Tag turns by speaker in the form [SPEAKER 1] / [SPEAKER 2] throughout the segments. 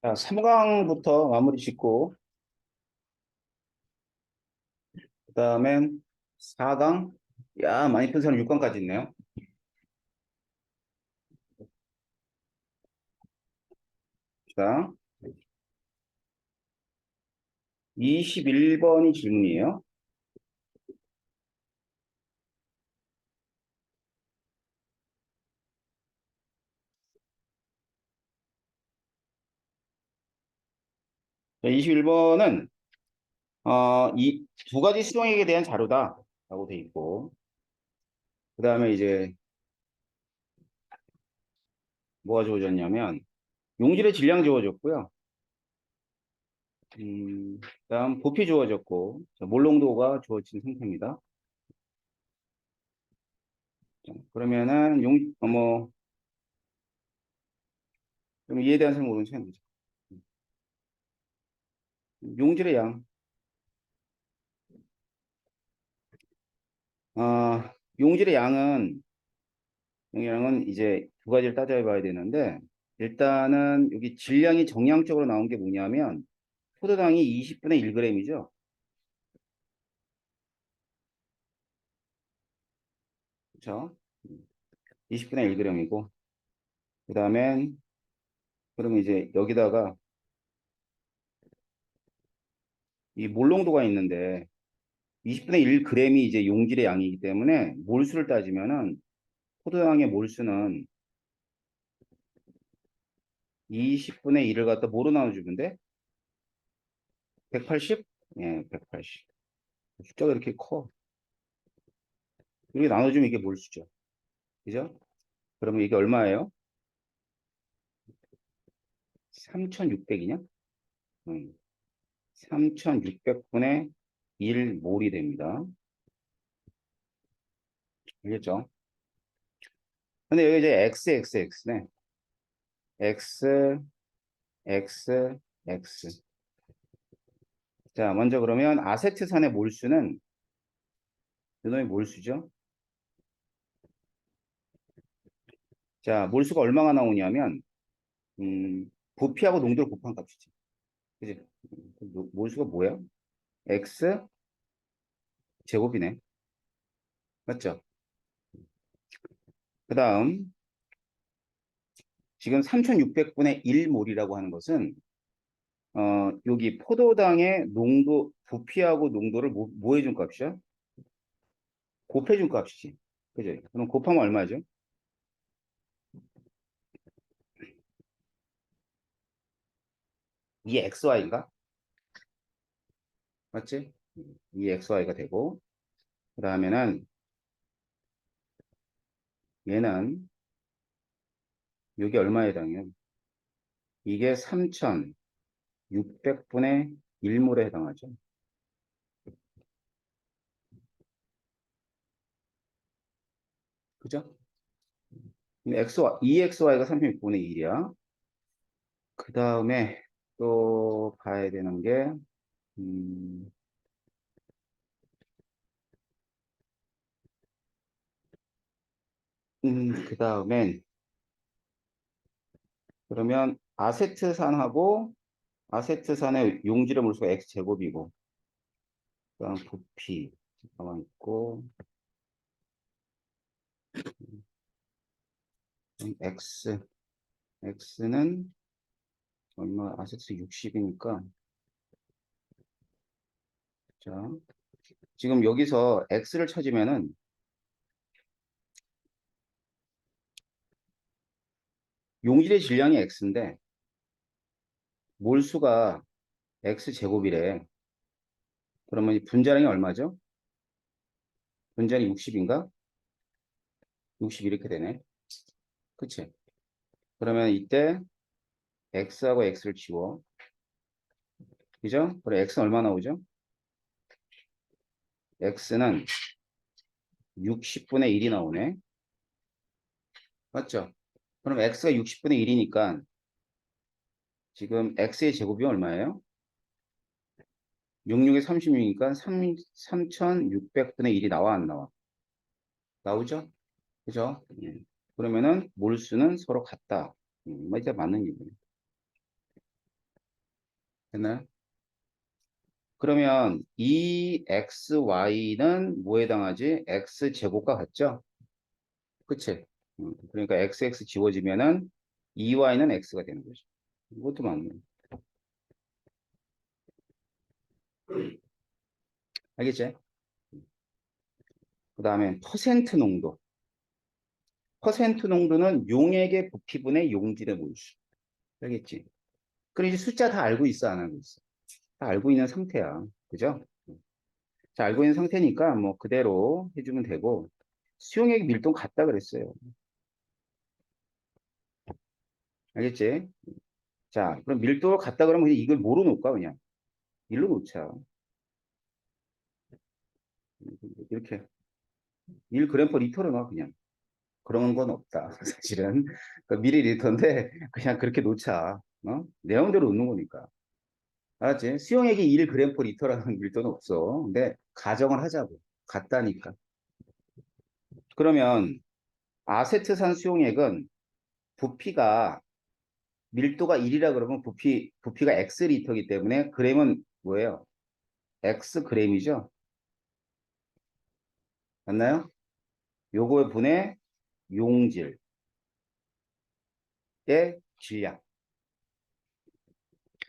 [SPEAKER 1] 자, 3강부터 마무리 짓고, 그 다음엔 4강. 야, 많이 푼 사람 6강까지 있네요. 자, 21번이 질문이에요. 자, 21번은, 이 두 가지 수동액에 대한 자료다라고 돼 있고, 그 다음에 이제 뭐가 주어졌냐면, 용질의 질량 주어졌고요. 그다음 부피 주어졌고, 자, 몰농도가 주어진 상태입니다. 자, 그러면은 그럼 이에 대한 설명을 해야 되죠. 용질의 양, 용질의 양은 이제 두 가지를 따져봐야 되는데, 일단은 여기 질량이 정량적으로 나온 게 뭐냐면, 포도당이 20분의 1g이죠. 그렇죠? 20분의 1g이고, 그 다음엔, 그러면 이제 여기다가 이 몰농도가 있는데, 20분의 1g이 이제 용질의 양이기 때문에, 몰수를 따지면은, 포도당의 몰수는 20분의 1을 갖다 뭐로 나눠주면 돼? 180? 예, 180. 숫자가 이렇게 커. 이렇게 나눠주면 이게 몰수죠. 그죠? 그러면 이게 얼마예요? 3600이냐? 3600분의 1몰이 됩니다. 알겠죠? 근데 여기 이제 xxx네. x, x, x. 자, 먼저 그러면 아세트산의 몰수는 이놈의 몰수죠. 자, 몰수가 얼마가 나오냐면 부피하고 농도를 곱한 값이지. 그지? 몰수가 뭐야? x 제곱이네. 맞죠? 그 다음 지금 3600분의 1몰이라고 하는 것은 여기 포도당의 농도, 부피하고 농도를 뭐 해준 값이야? 곱해준 값이지. 그죠? 그럼 곱하면 얼마죠? 이 XY인가? 맞지? 이 XY가 되고, 그 다음에는 얘는 이게 얼마에 해당해요? 이게 3600분의 1몰에 해당하죠. 그죠? EXY가 36분의 1이야. 그 다음에 또 봐야 되는 게, 음, 그 다음엔, 그러면 아세트산의 용질의 몰수가 X제곱이고, 그다음 부피, 가만 있고, X, X는 얼마, 아세트 60이니까, 자, 지금 여기서 X를 찾으면은, 용질의 질량이 X인데, 몰수가 X제곱이래. 그러면 이 분자량이 얼마죠? 분자량이 60인가? 60 이렇게 되네. 그치? 그러면 이때 X하고 X를 지워. 그죠? 그래, X는 얼마 나오죠? X는 60분의 1이 나오네. 맞죠? 그럼 x가 60분의 1이니까 지금 x의 제곱이 얼마예요? 66에 36이니까 3600분의 1이 나와 안 나와? 나오죠? 그죠? 예. 그러면은 몰수는 서로 같다. 이제 맞는 얘기네. 됐나요? 그러면 이 xy는 뭐에 해당하지? x제곱과 같죠? 그치? 그러니까 xx 지워지면은 2y는 x가 되는 거죠. 이것도 맞네. 알겠지? 그 다음에 퍼센트 농도. 퍼센트 농도는 용액의 부피분의 용질의 몰수. 알겠지? 그럼 이제 숫자 다 알고 있어, 안 알고 있어? 다 알고 있는 상태야. 그죠? 자, 알고 있는 상태니까 뭐 그대로 해주면 되고, 수용액 밀도 같다 그랬어요. 알겠지? 자, 그럼 밀도가 같다 그러면 그냥 이걸 뭐로 놓을까, 그냥? 일로 놓자. 이렇게. 1g per 리터로 놔, 그냥. 그런 건 없다, 사실은. 그러니까 미리리터인데, 그냥 그렇게 놓자. 내용대로 놓는 거니까. 알았지? 수용액이 1g per 리터라는 밀도는 없어. 근데 가정을 하자고. 같다니까. 그러면 아세트산 수용액은 부피가 밀도가 1이라 그러면 부피가 x 리터이기 때문에 그램은 뭐예요? x 그램이죠? 맞나요? 요거의 분의 용질의 질량.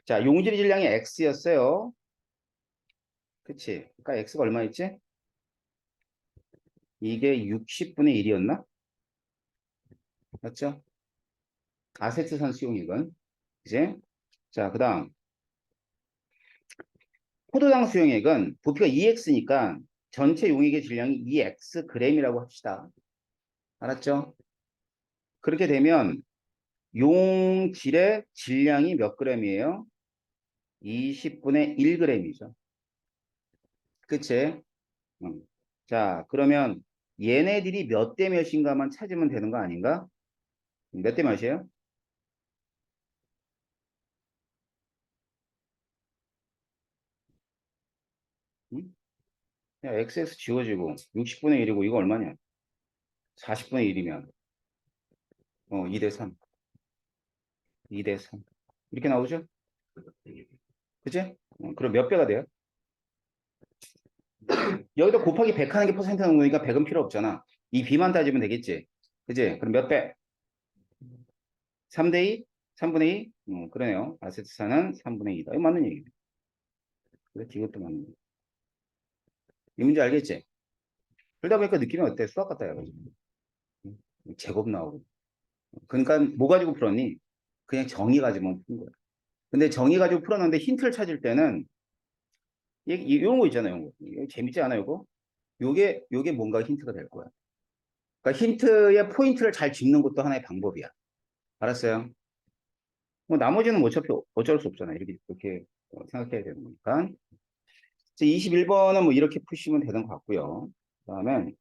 [SPEAKER 1] 자, 용질의 질량이 x였어요. 그치? 그러니까 x가 얼마였지? 이게 60분의 1이었나? 맞죠? 아세트산 수용액은. 이제 자, 그 다음 포도당 수용액은 부피가 2x니까 전체 용액의 질량이 2x g이라고 합시다. 알았죠? 그렇게 되면 용질의 질량이 몇 g이에요? 20분의 1g이죠. 그치? 자, 그러면 얘네들이 몇 대 몇인가만 찾으면 되는 거 아닌가? 몇 대 몇이에요? 응? 야, XX 지워지고 60분의 1이고 이거 얼마냐? 40분의 1이면 2대 3. 2대 3. 이렇게 나오죠? 그치? 그럼 몇 배가 돼요? 여기다 곱하기 100 하는 게 퍼센트 나오는 거니까 100은 필요 없잖아. 이 B만 따지면 되겠지? 그치? 그럼 몇 배? 3대 2? 3분의 2? 그러네요. 아세트산은 3분의 2다. 이거 맞는 얘기네. 그래, 이것도 맞는 얘기. 이 문제 알겠지? 그러다 보니까 느낌이 어때? 수학 같다, 야. 제곱 나오고. 그러니까 뭐 가지고 풀었니? 그냥 정의 가지고만 푼 거야. 근데 정의 가지고 풀었는데 힌트를 찾을 때는 이런 거 있잖아요. 이런 거. 이거 재밌지 않아요, 이거? 요게 뭔가 힌트가 될 거야. 그러니까 힌트의 포인트를 잘 짚는 것도 하나의 방법이야. 알았어요? 뭐 나머지는 어차피 어쩔 수 없잖아. 이렇게 생각해야 되는 거니까. 21번은 뭐 이렇게 푸시면 되는 것 같고요. 그다음에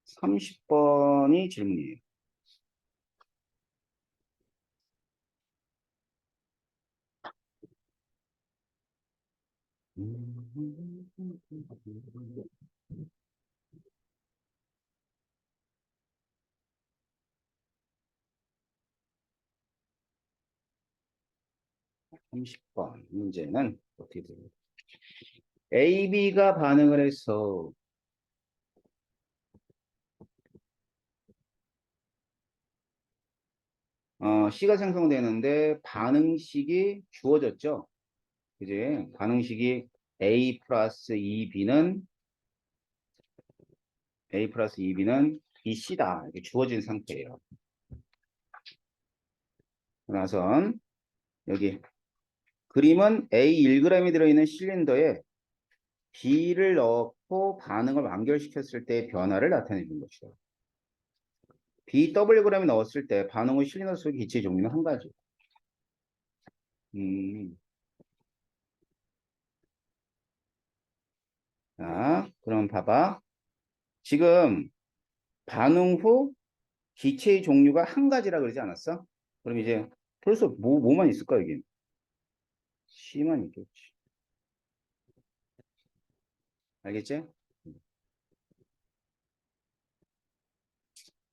[SPEAKER 1] 30번이 질문이에요. 음, 30번 문제는 어떻게 됩니까? AB가 반응을 해서 C가 생성되는데 반응식이 주어졌죠. 그지? 반응식이 A 플러스 2B는 이 C다. 이렇게 주어진 상태예요. 그래서 여기 그림은 A 1g이 들어있는 실린더에 B를 넣고 반응을 완결시켰을 때의 변화를 나타내 준 것이다. BWg을 넣었을 때 반응 후 실린더 속의 기체의 종류는 한 가지. 음, 자, 그럼 봐봐. 지금 반응 후 기체의 종류가 한 가지라 그러지 않았어? 그럼 이제 벌써 뭐만 있을까, 여기? C만 있겠지. 알겠지?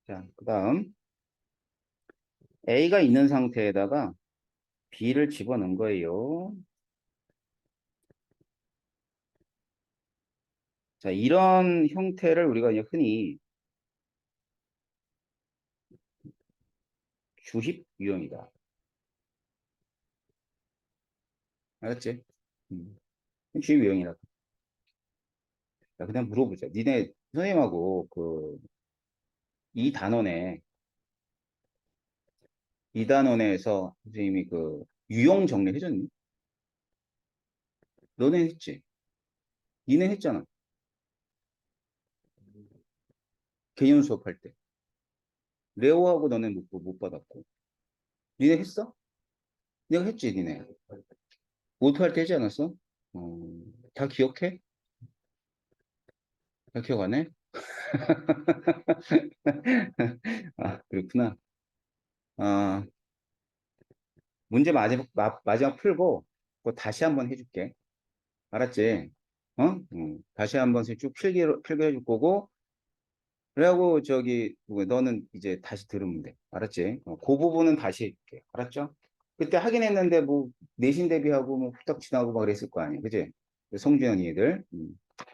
[SPEAKER 1] 자, 그 다음 A가 있는 상태에다가 B를 집어넣은 거예요. 자, 이런 형태를 우리가 이제 흔히 주입 유형이다. 알았지? 음. 주입 유형이다. 자, 그냥 물어보자. 니네 선생님하고 이 단원에서 선생님이 유형 정리 해줬니? 너네 했지? 니네 했잖아. 개념 수업할 때. 레오하고 너네 못 받았고. 니네 했어? 내가 했지, 니네. 오토할 때 하지 않았어? 다 기억해? 다 기억 안 해? 아, 그렇구나. 아, 문제 마지막 풀고, 그거 다시 한번 해줄게. 알았지? 어? 다시 한번 쭉 필기 해줄 거고, 그래갖고 너는 이제 다시 들으면 돼. 알았지? 그 부분은 다시 해줄게. 알았죠? 그때 하긴 했는데 내신 대비하고 후딱 지나고 막 그랬을 거 아니야. 그지? 성주현이 애들.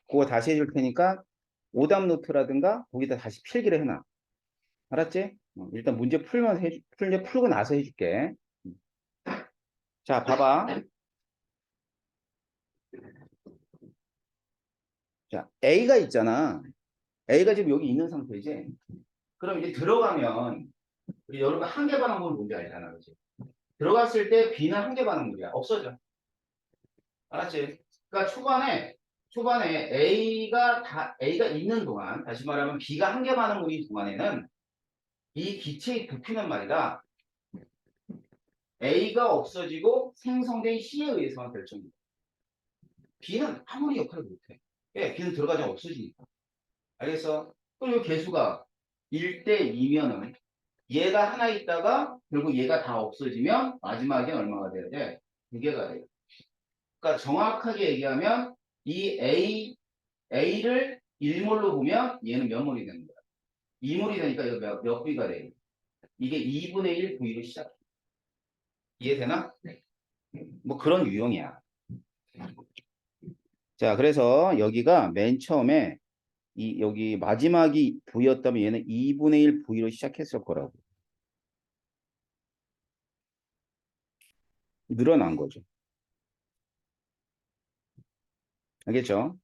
[SPEAKER 1] 그거 다시 해줄 테니까 오답 노트라든가 거기다 다시 필기를 해놔. 알았지? 일단 문제 풀고 나서 해줄게. 음. 자, 봐봐. 자, A가 있잖아. A가 지금 여기 있는 상태지? 그럼 이제 들어가면 우리 여러분 한계 반응물 뭔지 알잖아. 그지? 들어갔을 때 B는 한계 반응물이야. 없어져. 알았지? 그러니까 초반에 A가 있는 동안, 다시 말하면 B가 한계 반응물인 동안에는 이 기체의 부피는 말이다. A가 없어지고 생성된 C에 의해서만 결정돼. B는 아무리 역할을 못해. 예, B는 들어가자면 없어지니까. 알겠어? 그럼 이 개수가 1대 2면은 얘가 하나 있다가 결국 얘가 다 없어지면 마지막에 얼마가 돼야 돼? 2개가 돼. 그러니까 정확하게 얘기하면 이 A를 1몰로 보면 얘는 몇 몰이 되는 거야? 2몰이 되니까 이거 몇 V가 돼? 이게 2분의 1 V로 시작해. 이해되나? 네. 뭐 그런 유형이야. 자, 그래서 여기가 맨 처음에 여기 마지막이 V였다면 얘는 2분의 1 V로 시작했을 거라고. 늘어난 거죠. 알겠죠?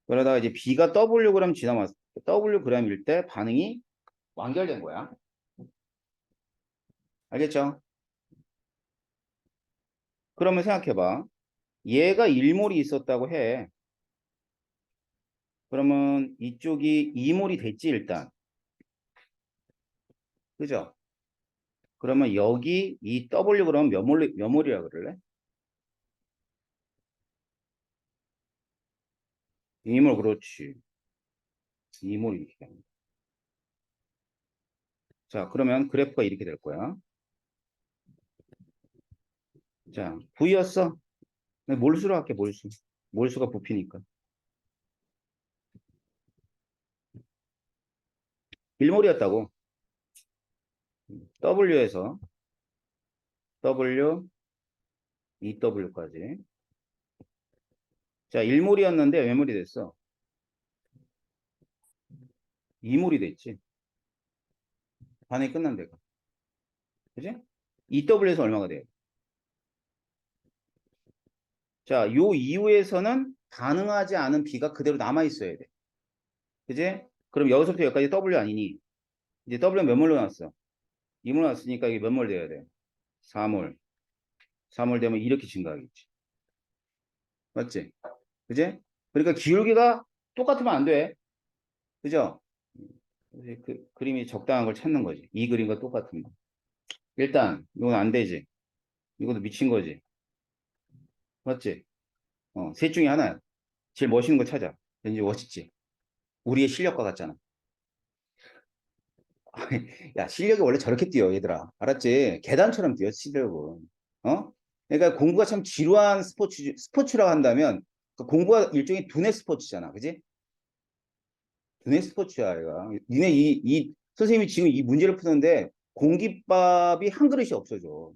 [SPEAKER 1] 그러다가 이제 B가 Wg 지나왔, Wg일 때 반응이 완결된 거야. 알겠죠? 그러면 생각해봐. 얘가 1몰이 있었다고 해. 그러면 이쪽이 2몰이 됐지, 일단. 그죠? 그러면 여기 이 W 그러면 몇 몰이라 그럴래? 2몰, 그렇지. 2몰 이렇게 됩니다. 자, 그러면 그래프가 이렇게 될 거야. 자, V였어. 몰수로 할게, 몰수. 몰수가 부피니까. 1몰이었다고. W에서 W, EW까지. 자, 1몰이었는데 몇 몰이 됐어? 2몰이 됐지. 반응이 끝난 데가. 그지? EW에서 얼마가 돼요? 자, 요 이후에서는 반응하지 않은 B가 그대로 남아 있어야 돼. 그지? 그럼 여기서부터 여기까지 W 아니니? 이제 W는 몇 몰로 나왔어? 2몰 나왔으니까 이게 몇 몰 돼야 돼? 4몰. 4몰 되면 이렇게 증가하겠지. 맞지? 그지? 그러니까 기울기가 똑같으면 안 돼. 그죠? 그림이 적당한 걸 찾는 거지. 이 그림과 똑같은 거. 일단 이건 안 되지. 이것도 미친 거지. 맞지? 셋 중에 하나야. 제일 멋있는 거 찾아. 왠지 멋있지. 우리의 실력과 같잖아. 야, 실력이 원래 저렇게 뛰어, 얘들아. 알았지? 계단처럼 뛰어, 실력은. 어? 그러니까 공부가 참 지루한 스포츠라고 한다면, 그 공부가 일종의 두뇌 스포츠잖아. 그지? 두뇌 스포츠야, 얘가. 니네 선생님이 지금 이 문제를 푸는데 공깃밥이 한 그릇이 없어져.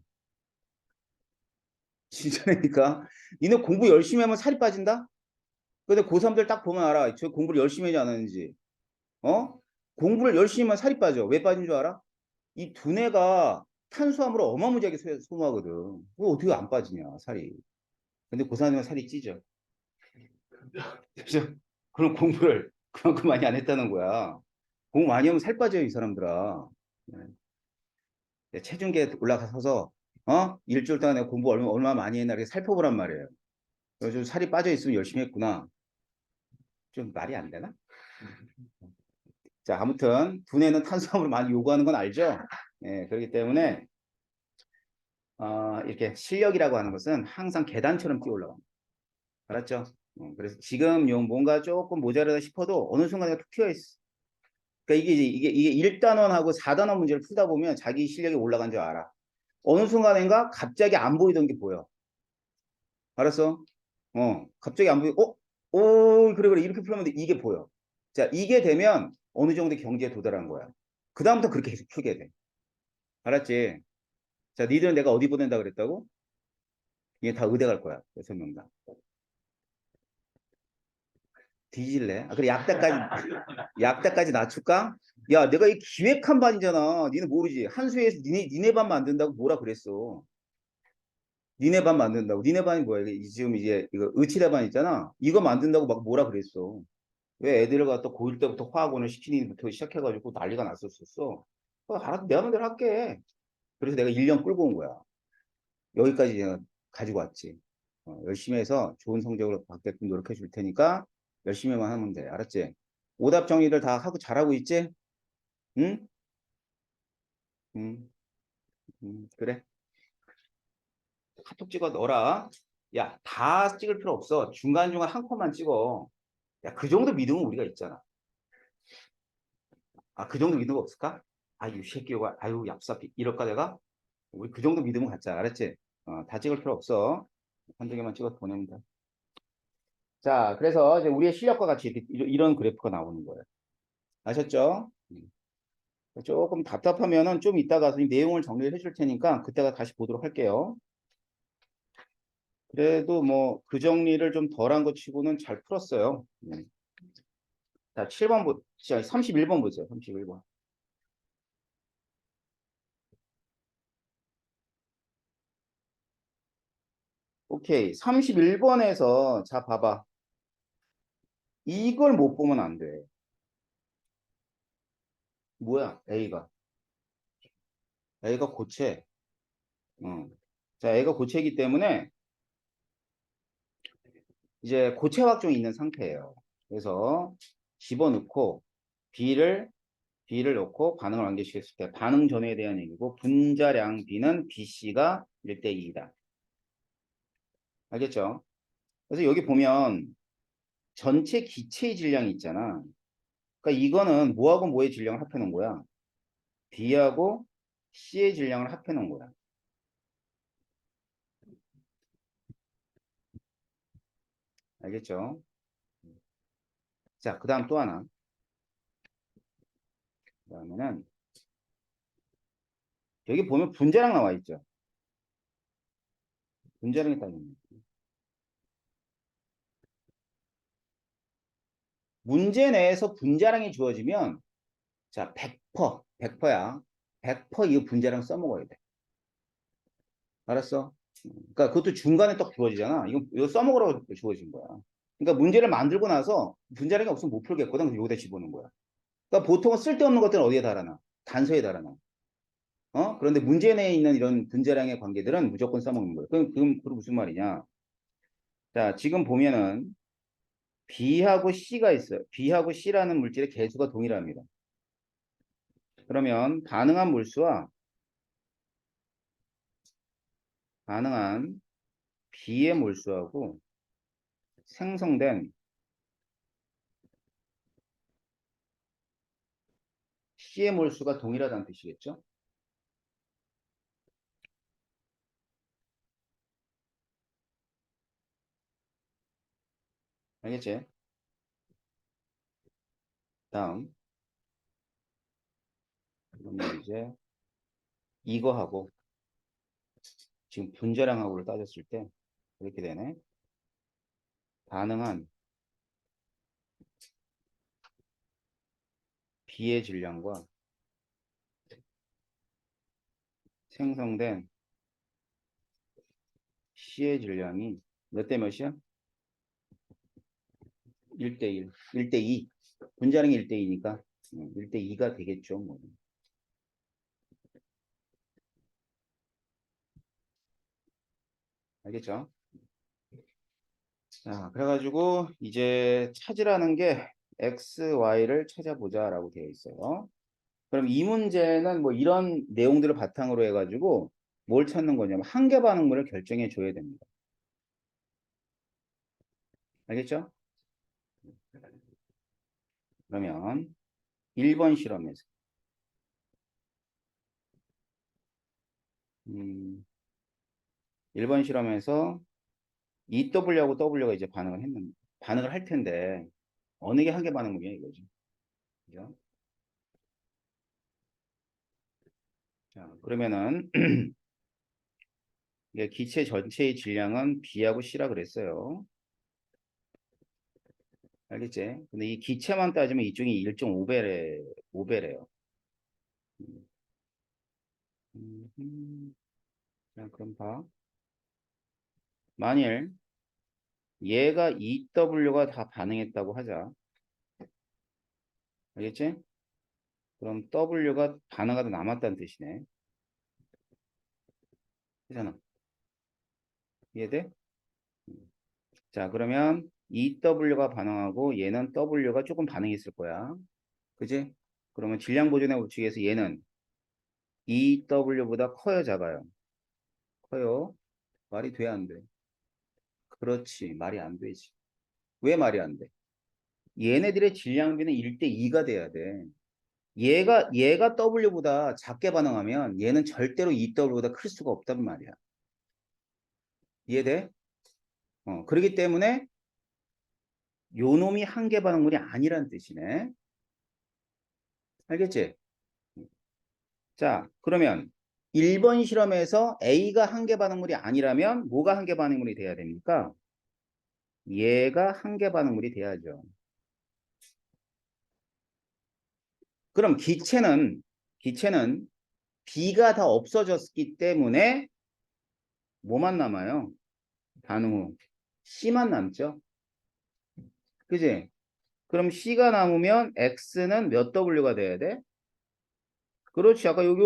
[SPEAKER 1] 진짜니까. 니네 공부 열심히 하면 살이 빠진다? 근데 고3들 딱 보면 알아. 저 공부를 열심히 하지 않았는지. 어? 공부를 열심히 하면 살이 빠져. 왜 빠진 줄 알아? 이 두뇌가 탄수화물을 어마무지하게 소모하거든. 그거 어떻게 안 빠지냐, 살이. 근데 고3이면 살이 찌죠. 그래서 그런 공부를 그만큼 많이 안 했다는 거야. 공부 많이 하면 살 빠져요, 이 사람들아. 네, 체중계 올라가서, 일주일 동안 내가 공부 얼마 많이 했나 이렇게 살펴보란 말이에요. 그래서 좀 살이 빠져 있으면 열심히 했구나. 좀 말이 안 되나? 자, 아무튼 두뇌는 탄수화물을 많이 요구하는 건 알죠? 예, 그렇기 때문에 이렇게 실력이라고 하는 것은 항상 계단처럼 뛰어 올라갑니다. 알았죠? 그래서 지금 요 뭔가 조금 모자르다 싶어도 어느 순간에 툭 튀어 있어. 그러니까 이게 1단원하고 4단원 문제를 풀다 보면 자기 실력이 올라간 줄 알아. 어느 순간인가 갑자기 안 보이던 게 보여. 알았어? 갑자기 안 보이고, 그래, 이렇게 풀면 돼. 이게 보여. 자, 이게 되면 어느 정도 경지에 도달한 거야. 그다음부터 그렇게 계속 풀게 돼. 알았지? 자, 니들은 내가 어디 보낸다 그랬다고? 이게 다 의대 갈 거야. 6명 다. 뒤질래? 그래, 약대까지 낮출까? 야, 내가 이 기획한 반이잖아. 니는 모르지. 한수에서 니네 반 만든다고 뭐라 그랬어. 니네 반 만든다고. 니네 반이 뭐야? 지금 이제 이거 의치대 반 있잖아. 이거 만든다고 막 뭐라 그랬어. 왜 애들을 갖다 고1 때부터 화학원을 시키니부터 시작해가지고 난리가 났었어. 알아서 내가 마음대로 할게. 그래서 내가 1년 끌고 온 거야. 여기까지 내가 가지고 왔지. 열심히 해서 좋은 성적으로 받게끔 노력해 줄 테니까 열심히만 하면 돼. 알았지? 오답 정리를 다 하고 잘하고 있지? 응? 응, 그래. 카톡 찍어 넣어라. 야, 다 찍을 필요 없어. 중간중간 한 컷만 찍어. 야, 그 정도 믿음은 우리가 있잖아. 아, 그 정도 믿음 없을까? 아유, 새끼가, 아유, 얍삽, 이럴까 내가? 우리 그 정도 믿음은 갖자. 알았지? 다 찍을 필요 없어. 한두 개만 찍어서 보내면 돼. 자, 그래서 이제 우리의 실력과 같이 이런 그래프가 나오는 거예요. 아셨죠? 조금 답답하면은 좀 이따가 이 내용을 정리를 해줄 테니까 그때가 다시 보도록 할게요. 그래도 뭐 그 정리를 좀 덜한 것 치고는 잘 풀었어요. 자, 7번 31번 보세요. 31번. 오케이. 31번에서 자, 봐봐. 이걸 못 보면 안 돼. 뭐야? A가 고체. 어. 자, A가 고체이기 때문에 이제 고체 확정이 있는 상태예요. 그래서 집어넣고 B를 넣고 반응을 완결시켰을 때 반응 전후에 대한 얘기고 분자량 B는 BC가 1대 2이다. 알겠죠? 그래서 여기 보면 전체 기체의 질량이 있잖아. 그러니까 이거는 뭐하고 뭐의 질량을 합해 놓은 거야? B하고 C의 질량을 합해 놓은 거야. 알겠죠? 자, 그 다음 또 하나. 그 다음에는 여기 보면 분자량 나와 있죠. 분자량이 딱 있는. 문제 내에서 분자량이 주어지면 자, 100%야. 100% 이거 분자량 써먹어야 돼. 알았어? 그러니까 그것도 중간에 딱 주어지잖아. 이거 써먹으라고 주어진 거야. 그러니까 문제를 만들고 나서 분자량이 없으면 못 풀겠거든. 그래서 여기다 집어넣는 거야. 그러니까 보통은 쓸데없는 것들은 어디에 달아나? 단서에 달아나. 그런데 문제 내에 있는 이런 분자량의 관계들은 무조건 써먹는 거예요. 그럼 무슨 말이냐? 자, 지금 보면은 B하고 C가 있어요. B하고 C라는 물질의 개수가 동일합니다. 그러면 가능한 B의 몰수하고 생성된 C의 몰수가 동일하다는 뜻이겠죠? 알겠지? 다음 그러면 이제 이거하고 지금 분자량하고를 따졌을 때 이렇게 되네. 가능한 B의 질량과 생성된 C의 질량이 몇 대 몇이야? 1대 1, 1대 2. 분자량이 1대 2니까 1대 2가 되겠죠. 뭐. 알겠죠? 자, 그래가지고 이제 찾으라는 게 x, y를 찾아보자라고 되어 있어요. 그럼 이 문제는 뭐 이런 내용들을 바탕으로 해가지고 뭘 찾는 거냐면 한계 반응물을 결정해 줘야 됩니다. 알겠죠? 그러면 1번 실험에서 1번 실험에서 EW하고 W가 이제 반응을 할 텐데 어느 게 한계 반응물이야 이거죠. 그죠? 자, 그러면은 이게 기체 전체의 질량은 B하고 C라 그랬어요. 알겠지? 근데 이 기체만 따지면 이쪽이 1.5배래요. 자, 그럼 봐. 만일 얘가 EW가 다 반응했다고 하자. 알겠지? 그럼 W가 반응하다 남았다는 뜻이네. 그잖아. 이해돼? 자, 그러면 EW가 반응하고 얘는 W가 조금 반응했을 거야. 그지? 그러면 질량 보존의 법칙에서 얘는 EW보다 커요, 작아요? 커요. 말이 돼, 안 돼? 그렇지. 말이 안 되지. 왜 말이 안 돼? 얘네들의 질량비는 1대 2가 돼야 돼. 얘가 W보다 작게 반응하면 얘는 절대로 EW보다 클 수가 없단 말이야. 이해돼? 그렇기 때문에 요 놈이 한계 반응물이 아니란 뜻이네. 알겠지? 자, 그러면 1번 실험에서 A가 한계 반응물이 아니라면 뭐가 한계 반응물이 돼야 됩니까? 얘가 한계 반응물이 돼야죠. 그럼 기체는 B가 다 없어졌기 때문에 뭐만 남아요? 반응 후 C만 남죠. 그지? 그럼 C가 남으면 X는 몇 W가 돼야 돼? 그렇지. 아까 여기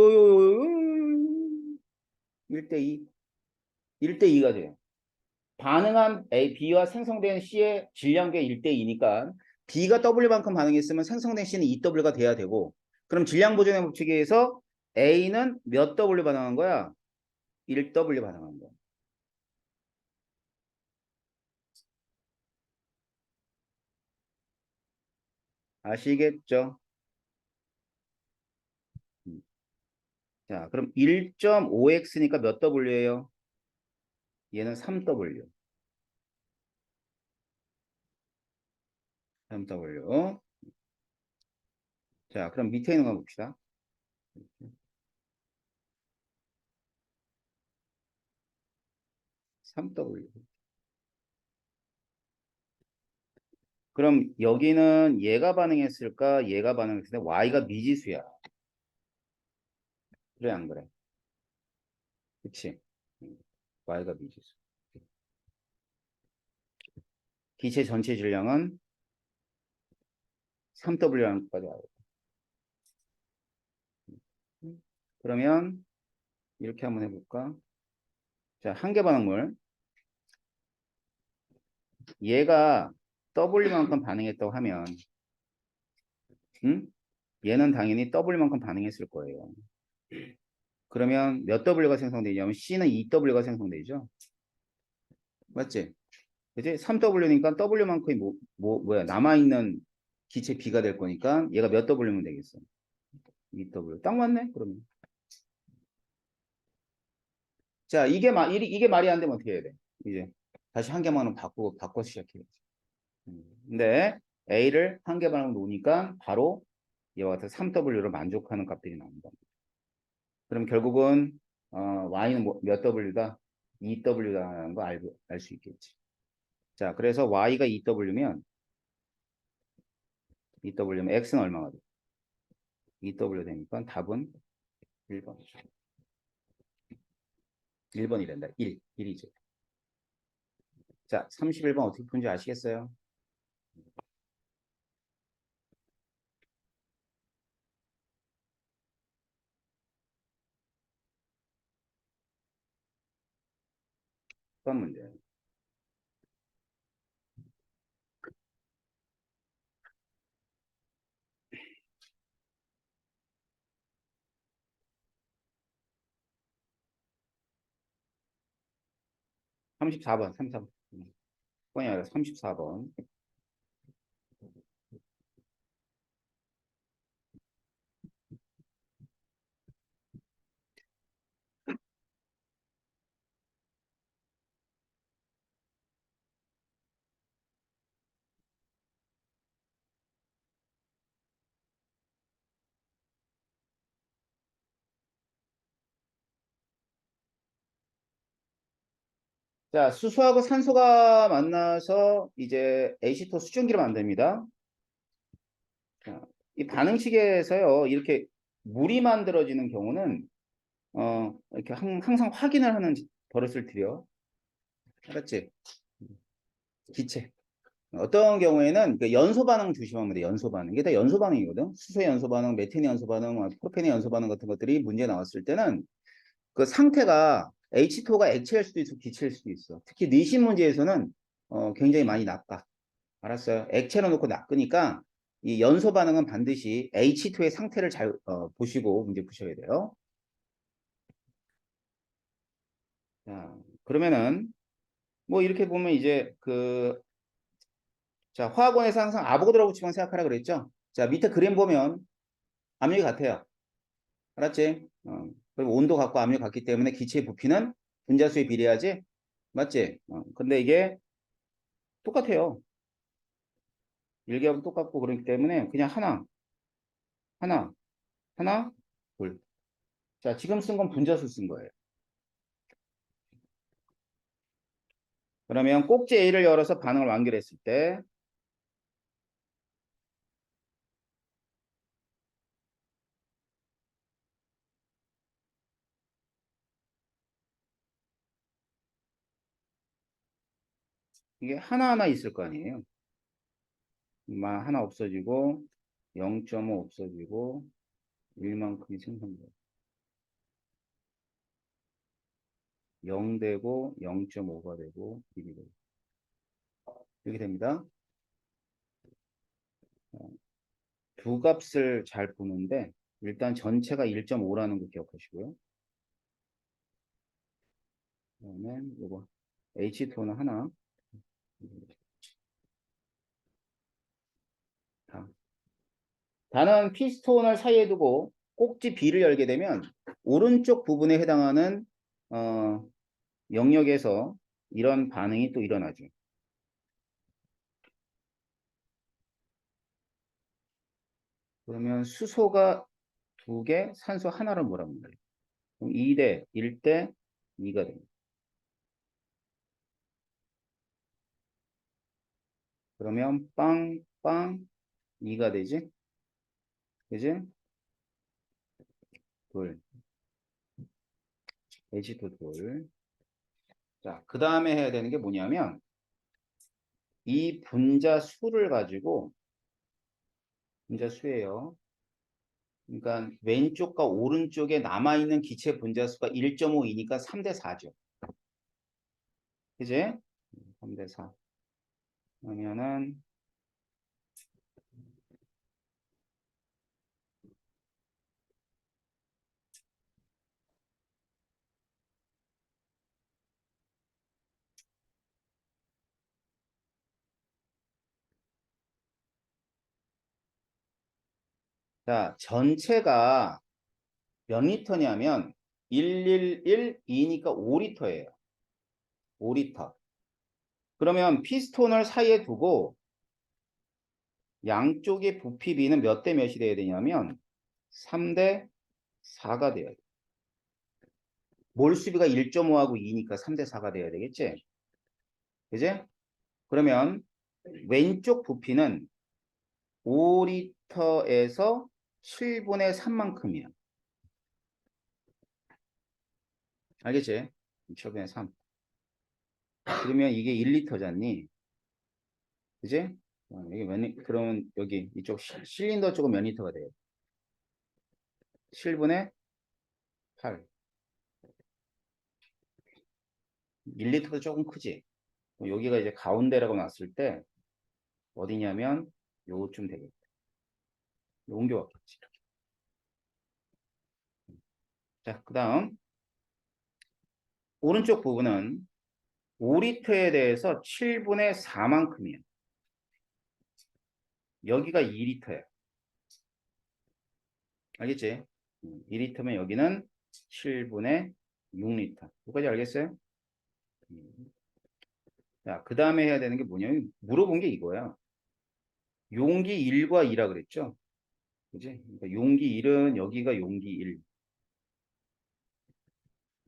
[SPEAKER 1] 1대 2. 1대 2가 돼요. 반응한 A, B와 생성된 C의 질량계 1대 2니까 B가 W만큼 반응했으면 생성된 C는 2W가 돼야 되고 그럼 질량 보존의 법칙에 의해서 A는 몇 W 반응한 거야? 1W 반응한 거야. 아시겠죠? 음. 자, 그럼 1.5x니까 몇 W예요? 얘는 3W. 3W. 자, 그럼 밑에 있는 거 봅시다. 3W. 그럼 여기는 얘가 반응했을까? 얘가 반응했을 때 Y가 미지수야. 그래, 안 그래? 그치? Y가 미지수. 기체 전체 질량은 3W라는 것까지 알고. 그러면 이렇게 한번 해볼까? 자, 한계 반응물. 얘가 W만큼 반응했다고 하면, 얘는 당연히 W만큼 반응했을 거예요. 그러면 몇 W가 생성되냐면 C는 2W가 생성되죠. 맞지? 그지? 3W니까 W만큼이 뭐야? 남아있는 기체 B가 될 거니까 얘가 몇 W면 되겠어? EW. 딱 맞네, 그러면. 자, 이게 말이 안 되면 어떻게 해야 돼? 이제 다시 한 개만은 바꿔 시작해야지. 근데 A를 한 개만으로 놓으니까 바로 이와 같은 3W로 만족하는 값들이 나온다. 그럼 결국은 Y는 몇 W다? 2W다라는 거 알 수 있겠지. 자, 그래서 Y가 2W면 X는 얼마가 돼? 2W 되니까 답은 1번. 1번이 된다. 1이죠. 자, 31번 어떻게 푼지 아시겠어요? 어떤 문제? 34번, 34번. 번이 아니라 34번. 자, 수소하고 산소가 만나서 이제 H2O 수증기를 만듭니다. 자, 이 반응식에서요, 이렇게 물이 만들어지는 경우는, 이렇게 항상 확인을 하는 버릇을 들여. 알았지? 기체. 어떤 경우에는 그 연소 반응 조심하면 돼. 연소 반응. 이게 다 연소 반응이거든. 수소 연소 반응, 메탄 연소 반응, 프로펜의 연소 반응 같은 것들이 문제 나왔을 때는 그 상태가 H2O가 액체일 수도 있고 기체일 수도 있어. 특히 내신 문제에서는 굉장히 많이 나빠. 알았어요. 액체로 놓고 낚으니까 이 연소 반응은 반드시 H2의 상태를 잘 보시고 문제 푸셔야 돼요. 자, 그러면은 뭐 이렇게 보면 이제 자, 화학원에서 항상 아보가드로 법칙만 생각하라 그랬죠. 자, 밑에 그림 보면 압력이 같아요. 알았지? 그리고 온도 같고 압력 같기 때문에 기체의 부피는 분자수에 비례하지? 맞지? 근데 이게 똑같아요. 일기하고 똑같고 그렇기 때문에 그냥 하나, 하나, 둘. 자, 지금 쓴 건 분자수 쓴 거예요. 그러면 꼭지 A를 열어서 반응을 완결했을 때 이게 하나하나 있을 거 아니에요. 하나 없어지고 0.5 없어지고 1만큼이 생성돼요. 0 되고 0.5가 되고 1이 되고 이렇게 됩니다. 두 값을 잘 보는데 일단 전체가 1.5라는 거 기억하시고요. 그다음에 이거 H2는 하나. 단은 피스톤을 사이에 두고 꼭지 B를 열게 되면 오른쪽 부분에 해당하는 어, 영역에서 이런 반응이 또 일어나죠. 그러면 수소가 2개, 산소 하나를 몰아붙는 거예요. 그럼 2대 1대 2가 됩니다. 그러면 빵, 빵, 2가 되지? 그지? 둘, H2 둘. 자, 그 다음에 해야 되는 게 뭐냐면 이 분자 수를 가지고 분자 수예요. 그러니까 왼쪽과 오른쪽에 남아있는 기체 분자 수가 1.5이니까 3대 4죠. 그지? 3대 4. 그러면은 자, 전체가 몇 리터냐면 111, 2니까 5리터예요. 5리터. 그러면 피스톤을 사이에 두고 양쪽의 부피 B는 몇 대 몇이 돼야 되냐면 3대 4가 돼야 돼. 몰수비가 1.5하고 2니까 3대 4가 돼야 되겠지? 그지? 그러면 왼쪽 부피는 5리터에서 7분의 3만큼이야. 알겠지? 7분의 3. 그러면 이게 1리터잖니? 그지? 여기 그러면 여기 이쪽 실린더 쪽은 몇 리터가 돼요? 7분의 8. 1리터도 조금 크지? 여기가 이제 가운데라고 놨을 때 어디냐면 요쯤 되겠다. 옮겨왔겠지. 자, 그 다음 오른쪽 부분은 5리터에 대해서 7분의 4만큼이에요. 여기가 2리터야. 알겠지? 2리터면 여기는 7분의 6리터. 여기까지 알겠어요? 자, 그 다음에 해야 되는 게 뭐냐면 물어본 게 이거야. 용기 1과 2라 그랬죠? 그지? 그러니까 용기 1은 여기가 용기 1.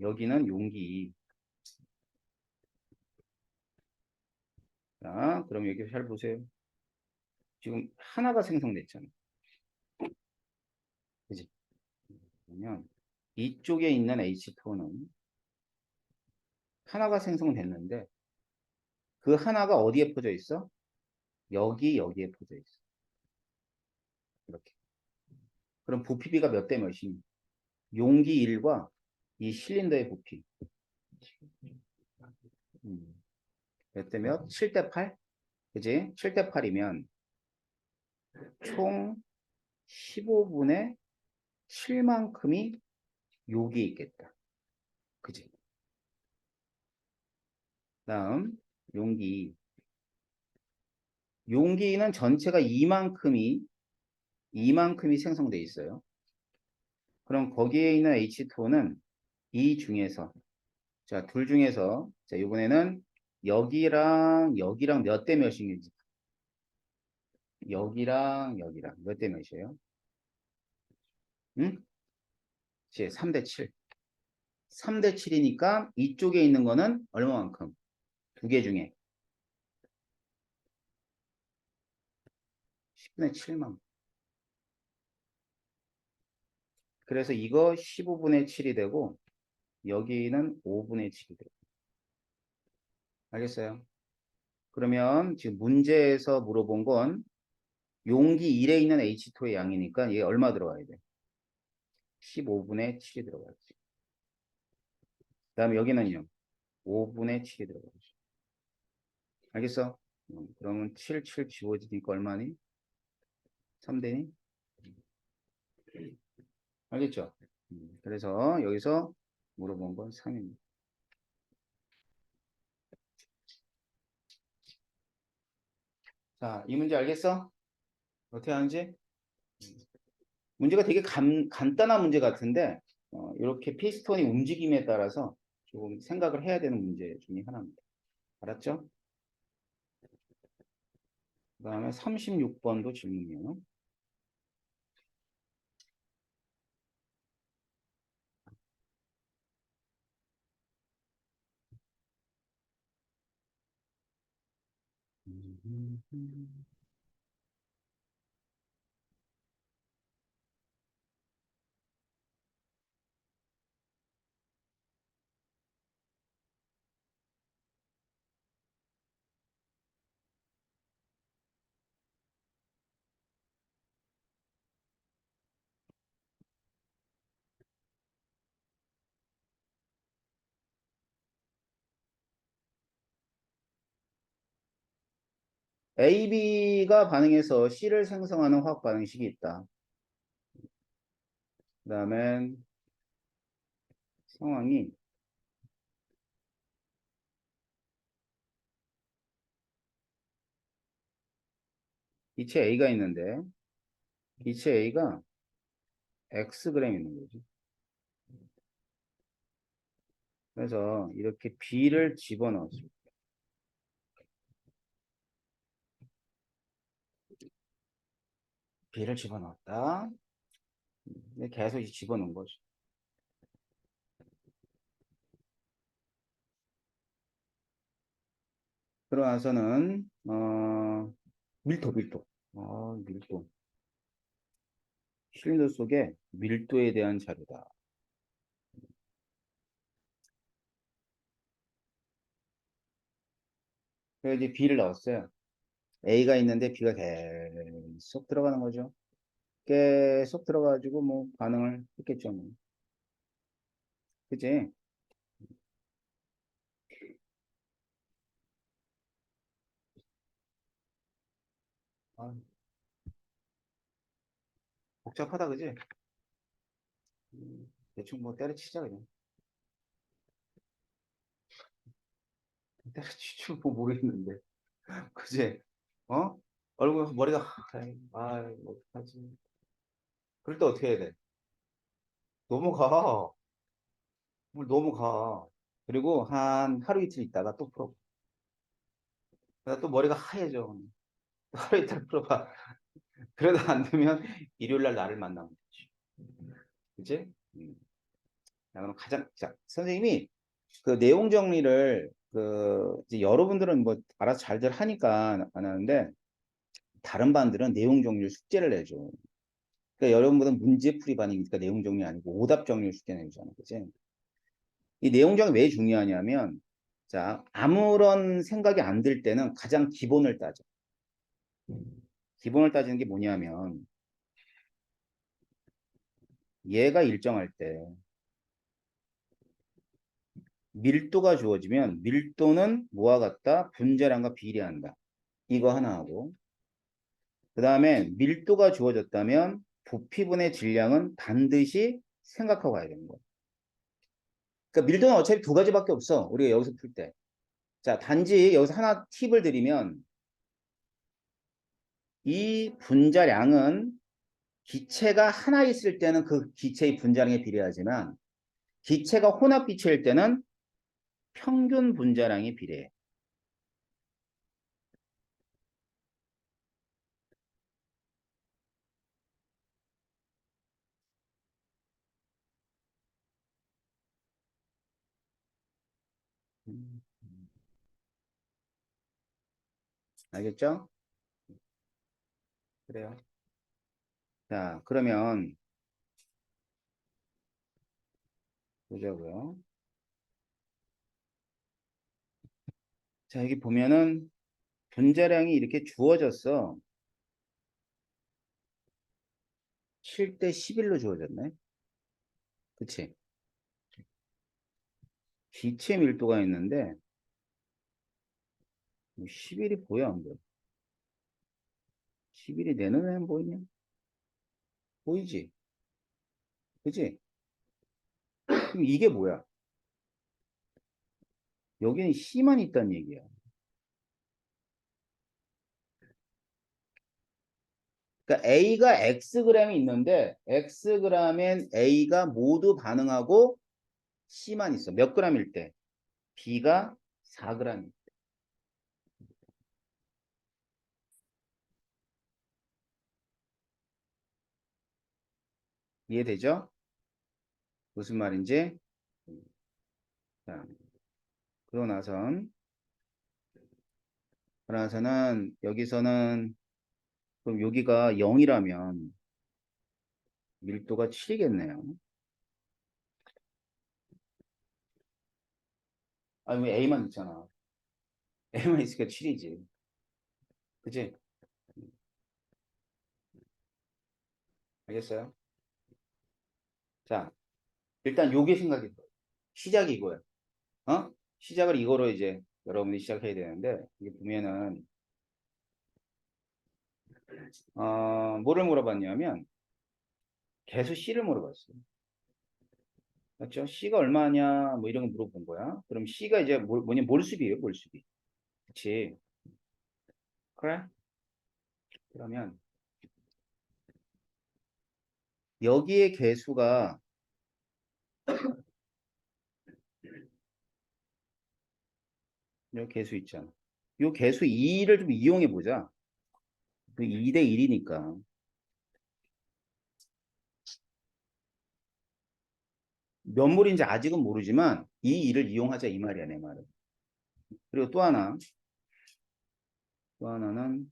[SPEAKER 1] 여기는 용기 2. 자, 그럼 여기 잘 보세요. 지금 하나가 생성됐잖아. 그지? 그러면 이쪽에 있는 H2는 하나가 생성됐는데 그 하나가 어디에 퍼져 있어? 여기에 퍼져 있어. 이렇게. 그럼 부피비가 몇 대 몇이니? 용기 1과 이 실린더의 부피. 몇 대 몇? 7대 8? 그지? 7대 8이면 총 15분의 7만큼이 여기에 있겠다. 그지? 다음 용기. 용기는 전체가 이만큼이 생성돼 있어요. 그럼 거기에 있는 H2는 이 중에서 자, 둘 중에서 자, 이번에는 여기랑 몇 대 몇인지 여기랑 몇 대 몇이에요? 응? 3대 7. 3대 7이니까 이쪽에 있는 거는 얼마만큼? 두 개 중에 10분의 7만. 그래서 이거 15분의 7이 되고 여기는 5분의 7이 되고. 알겠어요? 그러면 지금 문제에서 물어본 건 용기 1에 있는 H2의 양이니까 이게 얼마 들어가야 돼? 15분의 7이 들어가야지. 그 다음에 여기는요. 5분의 7이 들어가야지. 알겠어? 그러면 7 지워지니까 얼마니? 3되니? 알겠죠? 그래서 여기서 물어본 건 3입니다. 자, 이 문제 알겠어? 어떻게 하는지? 문제가 되게 간단한 문제 같은데 이렇게 피스톤이 움직임에 따라서 조금 생각을 해야 되는 문제 중에 하나입니다. 알았죠? 그 다음에 36번도 질문이에요. AB가 반응해서 C를 생성하는 화학 반응식이 있다. 그 다음에 상황이 기체 A가 있는데 기체 A가 X그램 있는 거지. 그래서 이렇게 B를 집어넣었어. B를 집어넣었다. 계속 이제 집어넣은 거죠. 그러고 나서는 밀도. 밀도. 실린더 속에 밀도에 대한 자료다. 그래서 이제 B를 넣었어요. A가 있는데 B가 계속 들어가는 거죠. 계속 들어가가지고 뭐 반응을 했겠죠. 뭐. 그치? 아, 복잡하다, 그지? 대충 뭐 때려치자, 그냥. 때려치지 뭐 모르겠는데. 그지? 어? 얼굴, 머리가, 뭐 어떡하지? 그럴 때 어떻게 해야 돼? 넘어가. 물 넘어가. 그리고 한 하루 이틀 있다가 또 풀어. 그러다 또 머리가 하얘져. 하루 이틀 풀어봐. 그러다 안 되면 일요일 날 나를 만나면 되지. 그치? 자, 그럼 자, 선생님이 그 내용 정리를 이제 여러분들은 뭐 알아서 잘들 하니까 안 하는데 다른 반들은 내용 정리를 숙제를 내줘. 그러니까 여러분들은 문제풀이 반이니까 내용 정리 아니고 오답 정리를 숙제 내주잖아. 그치? 이 내용 정리 왜 중요하냐면 자, 아무런 생각이 안 들 때는 가장 기본을 따져. 기본을 따지는 게 뭐냐면 얘가 일정할 때 밀도가 주어지면 밀도는 뭐와 같다? 분자량과 비례한다. 이거 하나 하고 그 다음에 밀도가 주어졌다면 부피분의 질량은 반드시 생각하고 가야 되는 거야. 그러니까 밀도는 어차피 두 가지밖에 없어. 우리가 여기서 풀 때. 자, 단지 여기서 하나 팁을 드리면 이 분자량은 기체가 하나 있을 때는 그 기체의 분자량에 비례하지만 기체가 혼합 기체일 때는 평균 분자량에 비례해. 음, 알겠죠? 그래요. 자, 그러면 보자고요. 자, 여기 보면은 분자량이 이렇게 주어졌어. 7대 11로 주어졌네. 그치? 기체 밀도가 있는데 11이 보여 안 보여? 11이 내 눈에는 보이냐? 보이지? 그치? 그럼 이게 뭐야? 여기는 C만 있다는 얘기야. 그러니까 A가 Xg이 있는데 Xg엔 A가 모두 반응하고 C만 있어. 몇 g일 때? B가 4g. 이해되죠? 무슨 말인지? 자, 그러고 나서는 여기서는 그럼 여기가 0이라면 밀도가 7이겠네요. 아니 왜 A만 있잖아. A만 있으니까 7이지. 그치? 알겠어요? 자, 일단 요게 생각이 들어. 시작이 이거야. 어? 시작을 이거로 이제 여러분이 시작해야 되는데 이게 보면은 뭐를 물어봤냐면 개수 C를 물어봤어요. 맞죠? C가 얼마냐 뭐 이런 거 물어본 거야. 그럼 C가 이제 뭐냐 몰수비예요, 몰수비. 그치? 그래? 그러면 여기에 개수가 요 개수 있잖아. 요 개수 2를 좀 이용해 보자. 그 2대 1이니까. 몇 몰인지 아직은 모르지만 이 2를 이용하자 이 말이야, 내 말은. 그리고 또 하나. 또 하나는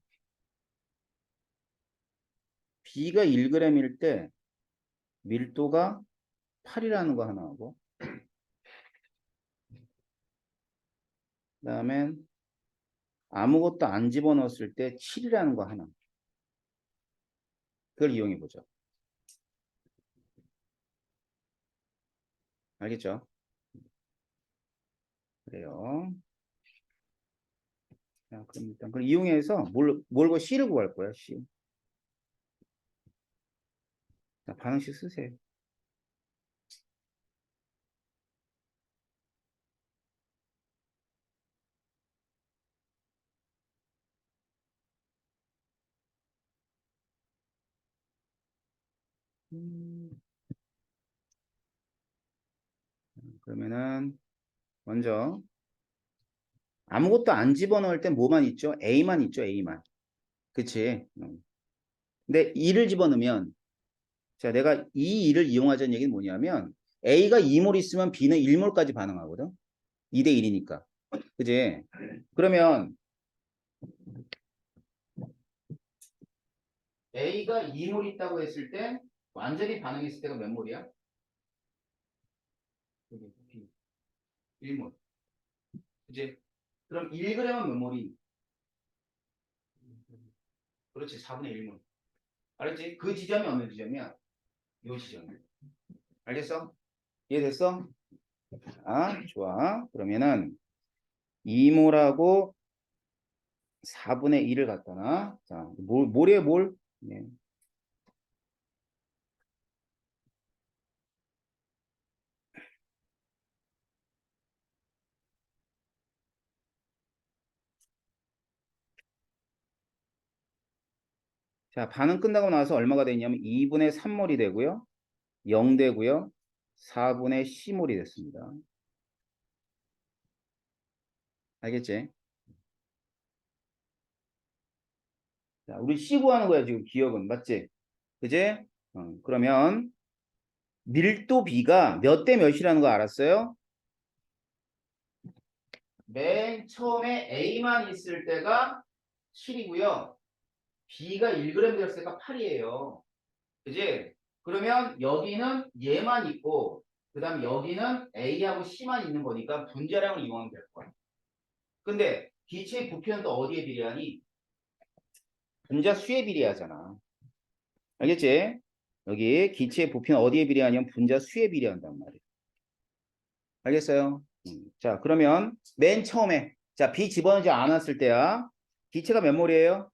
[SPEAKER 1] B가 1g일 때 밀도가 8이라는 거 하나 하고 그다음에 아무것도 안 집어넣었을 때 7이라는 거 하나. 그걸 이용해 보죠. 알겠죠? 그래요. 자, 그럼 일단 그걸 이용해서 뭘 C를 구할 거야, C. 자, 반응식 쓰세요. 그러면은 먼저 아무것도 안 집어넣을 땐 뭐만 있죠? A만 있죠, A만. 그치? 근데 2를 집어넣으면 자, 내가 이 2를 이용하자는 얘기는 뭐냐면 A가 2몰 있으면 B는 1몰까지 반응하거든. 2대 1이니까. 그지? 그러면 A가 2몰 있다고 했을 때 완전히 반응했을 때가 몇 몰이야? 1몰. 그지? 그럼 1g은 몇 몰이? 그렇지, 4분의 1몰. 알았지? 그 지점이 어느 지점이야? 요 지점이야. 알겠어? 이해됐어? 아, 좋아. 그러면은 2몰하고 4분의 1을 갖다 놔. 자, 몰이에요, 몰? 네. 자, 반응 끝나고 나서 얼마가 되냐면 2분의 3몰이 되고요. 0 되고요. 4분의 10몰이 됐습니다. 알겠지? 자, 우리 C 구하는 거야, 지금 기억은. 맞지? 그지? 그러면 밀도 B가 몇 대 몇이라는 거 알았어요? 맨 처음에 A만 있을 때가 7이고요. B가 1g 되었을 때가 8이에요. 그지? 그러면 여기는 얘만 있고 그 다음 여기는 A하고 C만 있는 거니까 분자량을 이용하면 될 거야. 근데 기체의 부피는 또 어디에 비례하니? 분자 수에 비례하잖아. 알겠지? 여기 기체의 부피는 어디에 비례하냐면 분자 수에 비례한단 말이야. 알겠어요? 자, 그러면 맨 처음에 자, B 집어넣지 않았을 때야. 기체가 몇 몰이에요?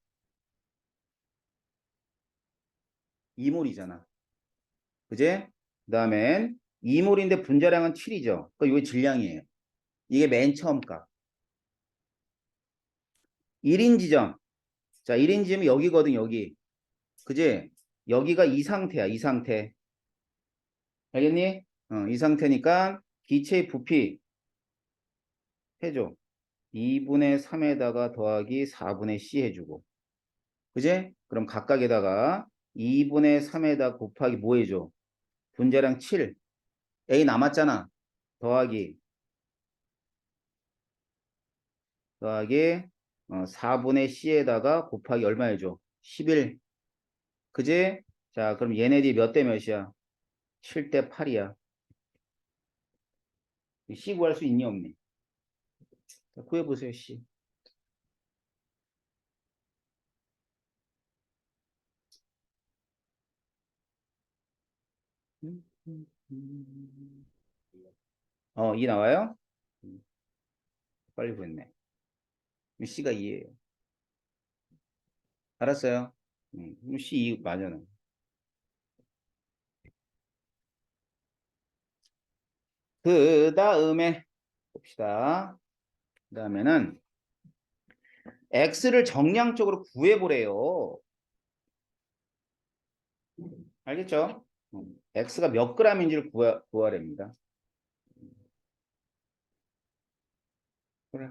[SPEAKER 1] 2몰이잖아. 그지? 그 다음엔 2몰인데 분자량은 7이죠. 그러니까 이게 질량이에요. 이게 맨 처음 값. 1인 지점. 자, 1인 지점이 여기거든, 여기. 그지? 여기가 이 상태야, 이 상태. 알겠니? 이 상태니까 기체의 부피 해줘. 2분의 3에다가 더하기 4분의 C 해주고. 그지? 그럼 각각에다가 2분의 3에다 곱하기 뭐 해줘? 분자량 7. A 남았잖아. 더하기 4분의 C에다가 곱하기 얼마 해줘? 11. 그지? 자, 그럼 얘네들이 몇 대 몇이야? 7대 8이야. C 구할 수 있니 없니? 자, 구해보세요, C. 이 나와요? 빨리 구했네. C가 2예요. 알았어요. C 2 맞아요. 그 다음에 봅시다. 그 다음에는 X를 정량적으로 구해보래요. 알겠죠? x가 몇 g인지를 구하랍니다. 그래.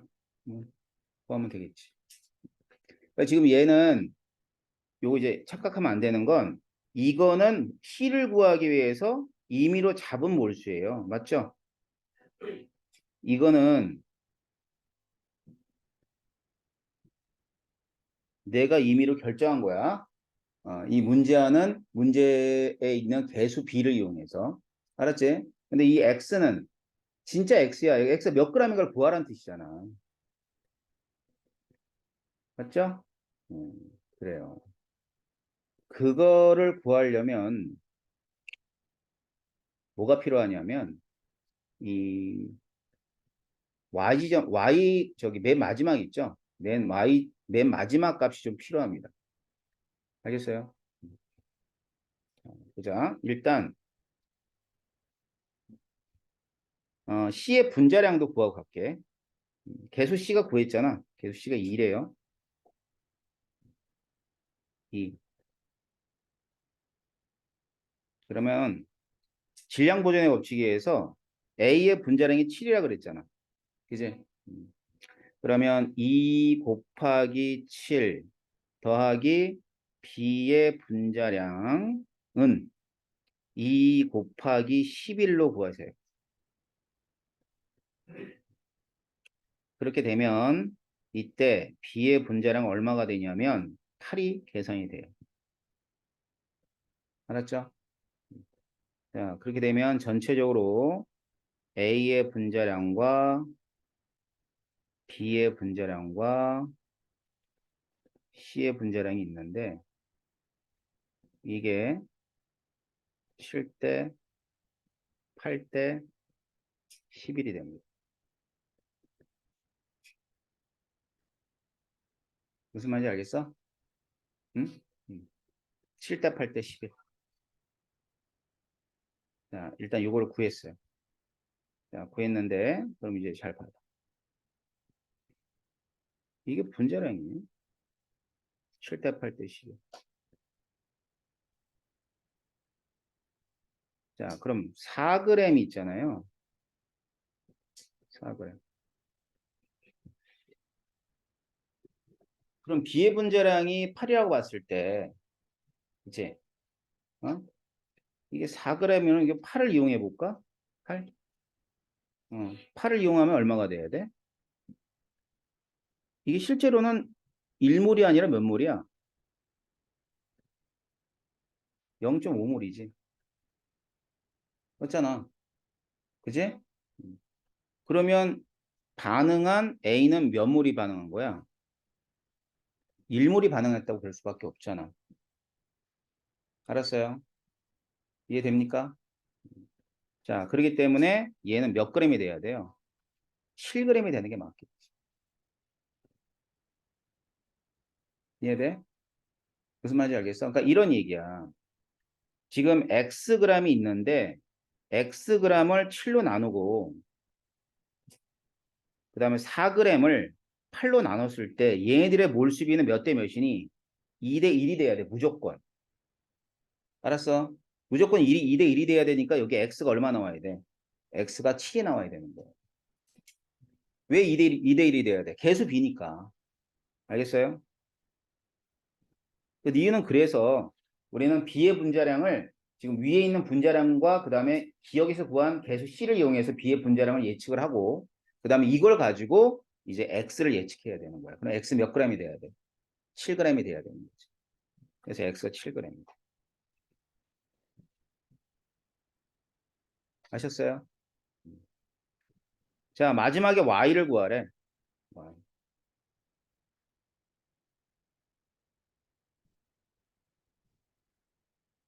[SPEAKER 1] 구하면 되겠지. 그러니까 지금 얘는 요거 이제 착각하면 안 되는 건 이거는 C를 구하기 위해서 임의로 잡은 몰수예요. 맞죠? 이거는 내가 임의로 결정한 거야. 이 문제하는 문제에 있는 개수 B를 이용해서. 알았지? 근데 이 X는 진짜 X야. X가 몇 g인 걸 구하라는 뜻이잖아. 맞죠? 그래요. 그거를 구하려면 뭐가 필요하냐면 이 y 지점 y 저기 맨 마지막 있죠? 맨 마지막 값이 좀 필요합니다. 알겠어요? 보자. 일단 C의 분자량도 구하고 갈게. 개수 C가 구했잖아. 개수 C가 2래요. 2. 그러면 질량 보존의 법칙에 의해서 A의 분자량이 7이라 그랬잖아. 그지? 그러면 2 곱하기 7 더하기 B의 분자량은 2 곱하기 11로 구하세요. 그렇게 되면 이때 B의 분자량 얼마가 되냐면 8이 계산이 돼요. 알았죠? 자, 그렇게 되면 전체적으로 A의 분자량과 B의 분자량과 C의 분자량이 있는데 이게 7대 8대 11이 됩니다. 무슨 말인지 알겠어? 응? 7대 8대 11. 자, 일단 이걸 구했어요. 자, 구했는데 그럼 이제 잘 봐봐. 이게 분자량이에요. 7대 8대 11. 자, 그럼 4g이 있잖아요. 4g. 그럼 B의 분자량이 8이라고 봤을 때 이제 어? 이게 4g이면 이게 8을 이용해 볼까? 8? 8을 이용하면 얼마가 돼야 돼? 이게 실제로는 1몰이 아니라 몇 몰이야? 0.5몰이지. 맞잖아. 그지? 그러면 반응한 A는 몇 몰이 반응한 거야? 1몰이 반응했다고 볼 수밖에 없잖아. 알았어요? 이해됩니까? 자, 그렇기 때문에 얘는 몇 g이 돼야 돼요? 7g이 되는 게 맞겠지. 이해돼? 무슨 말인지 알겠어? 그러니까 이런 얘기야. 지금 Xg이 있는데 Xg을 7로 나누고 그 다음에 4g을 8로 나눴을 때 얘네들의 몰수비는 몇 대 몇이니? 2대 1이 돼야 돼. 무조건. 알았어? 무조건 2대 1이 돼야 되니까 여기 X가 얼마 나와야 돼? X가 7이 나와야 되는 거야. 왜 2대 1이 돼야 돼? 개수 B니까. 알겠어요? 그 이유는 그래서 우리는 B의 분자량을 지금 위에 있는 분자량과 그 다음에 기억에서 구한 개수 C를 이용해서 B의 분자량을 예측을 하고 그 다음에 이걸 가지고 이제 X를 예측해야 되는 거야. 그럼 X 몇 g이 돼야 돼? 7g이 돼야 되는 거지. 그래서 X가 7g입니다. 아셨어요? 자, 마지막에 Y를 구하래. Y.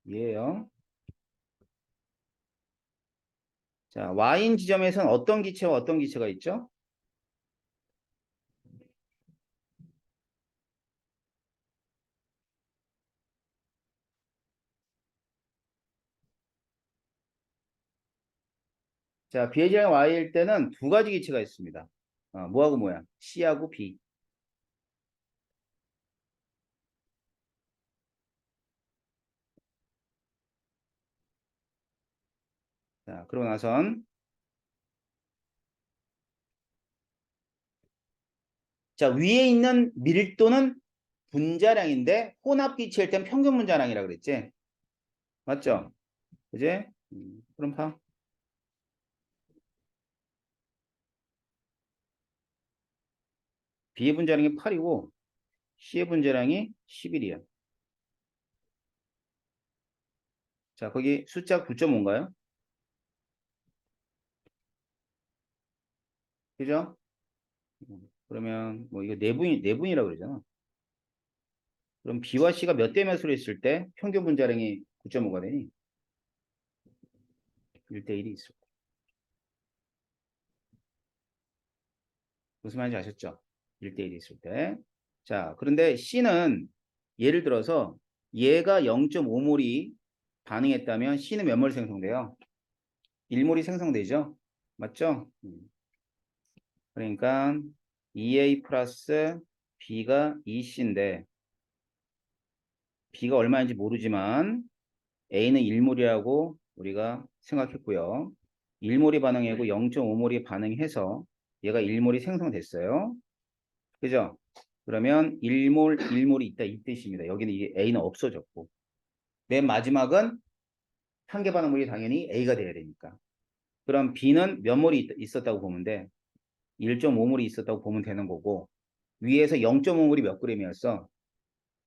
[SPEAKER 1] 이해요? 자, Y인 지점에서는 어떤 기체와 어떤 기체가 있죠? 자, B의 지점 Y일 때는 두 가지 기체가 있습니다. 뭐하고 뭐야? C하고 B. 자, 그러고 나선 자, 위에 있는 밀도는 분자량인데 혼합기체일 땐 평균 분자량이라 그랬지? 맞죠? 그지? 그럼 봐. B의 분자량이 8이고 C의 분자량이 11이야. 자, 거기 숫자 9.5인가요? 그죠? 그러면 뭐 이거 내분이라고 그러잖아. 그럼 B와 C가 몇 대 몇으로 했을 때 평균 분자량이 9.5가 되니? 1대 1이 있을 때. 무슨 말인지 아셨죠? 1대 1이 있을 때. 자, 그런데 C는 예를 들어서 얘가 0.5몰이 반응했다면 C는 몇 몰 생성돼요? 1몰이 생성되죠? 맞죠? 그러니까 EA 플러스 B가 EC인데 B가 얼마인지 모르지만 A는 1몰이라고 우리가 생각했고요. 1몰이 반응하고 0.5몰이 반응해서 얘가 1몰이 생성됐어요. 그죠? 그러면 1몰, 1몰이 있다 이 뜻입니다. 여기는 이게 A는 없어졌고. 맨 마지막은 한계 반응물이 당연히 A가 돼야 되니까. 그럼 B는 몇 몰이 있었다고 보면 돼? 1.5몰이 있었다고 보면 되는 거고 위에서 0.5몰이 몇 그램이었어?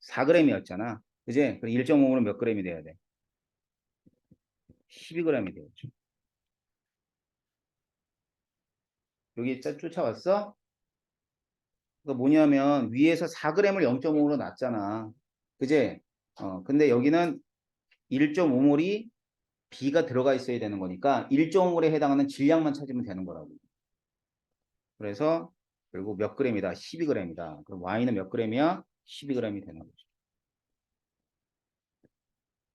[SPEAKER 1] 4g이었잖아. 그지? 그럼 1.5몰은 몇 g이 돼야 돼? 12g이 되겠죠. 여기 쫓아왔어? 그러니까 뭐냐면 위에서 4g을 0.5로 놨잖아. 그지? 근데 여기는 1.5몰이 B가 들어가 있어야 되는 거니까 1.5몰에 해당하는 질량만 찾으면 되는 거라고. 그래서 결국 몇 g이다? 12g이다. 그럼 Y는 몇 g이야? 12g이 되는 거죠.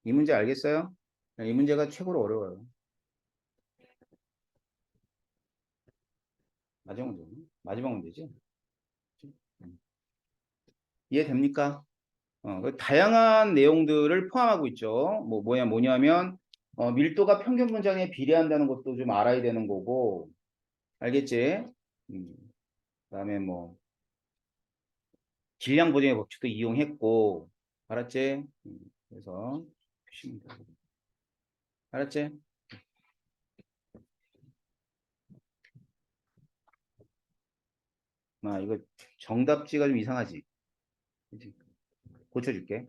[SPEAKER 1] 이 문제 알겠어요? 이 문제가 최고로 어려워요. 마지막 문제지? 음. 이해됩니까? 그 다양한 내용들을 포함하고 있죠. 뭐냐면, 밀도가 평균 분자에 비례한다는 것도 좀 알아야 되는 거고, 알겠지? 음, 그다음에 뭐, 질량 보정의 법칙도 이용했고, 알았지? 그래서, 알았지? 이거 정답지가 좀 이상하지? 그치? 고쳐줄게.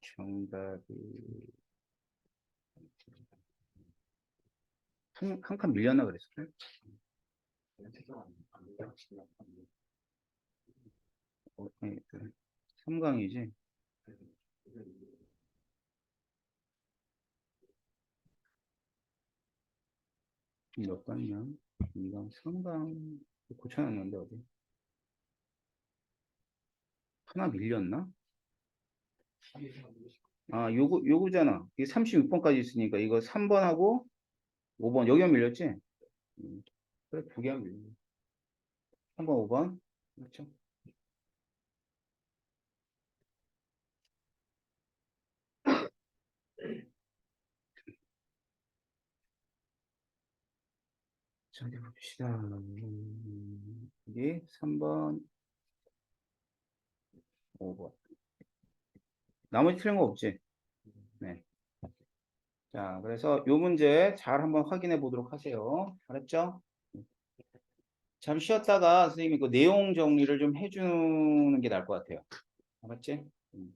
[SPEAKER 1] 정답이, 한 칸 밀렸나 그랬어? 네, 3강이지? 몇 강이냐? 2강, 3강 고쳐놨는데 어디? 하나 밀렸나? 요거잖아. 이게 36번까지 있으니까 이거 3번하고 5번 여기만 밀렸지? 그래, 두 개만 밀렸네. 3번, 5번. 그렇죠? 자, 어디 봅시다. 여기 3번, 5번. 나머지 틀린 거 없지? 네. 자, 그래서 요 문제 잘 한번 확인해 보도록 하세요. 알았죠? 잠시 쉬었다가 선생님이 그 내용 정리를 좀 해주는 게 나을 것 같아요. 알았지? 음.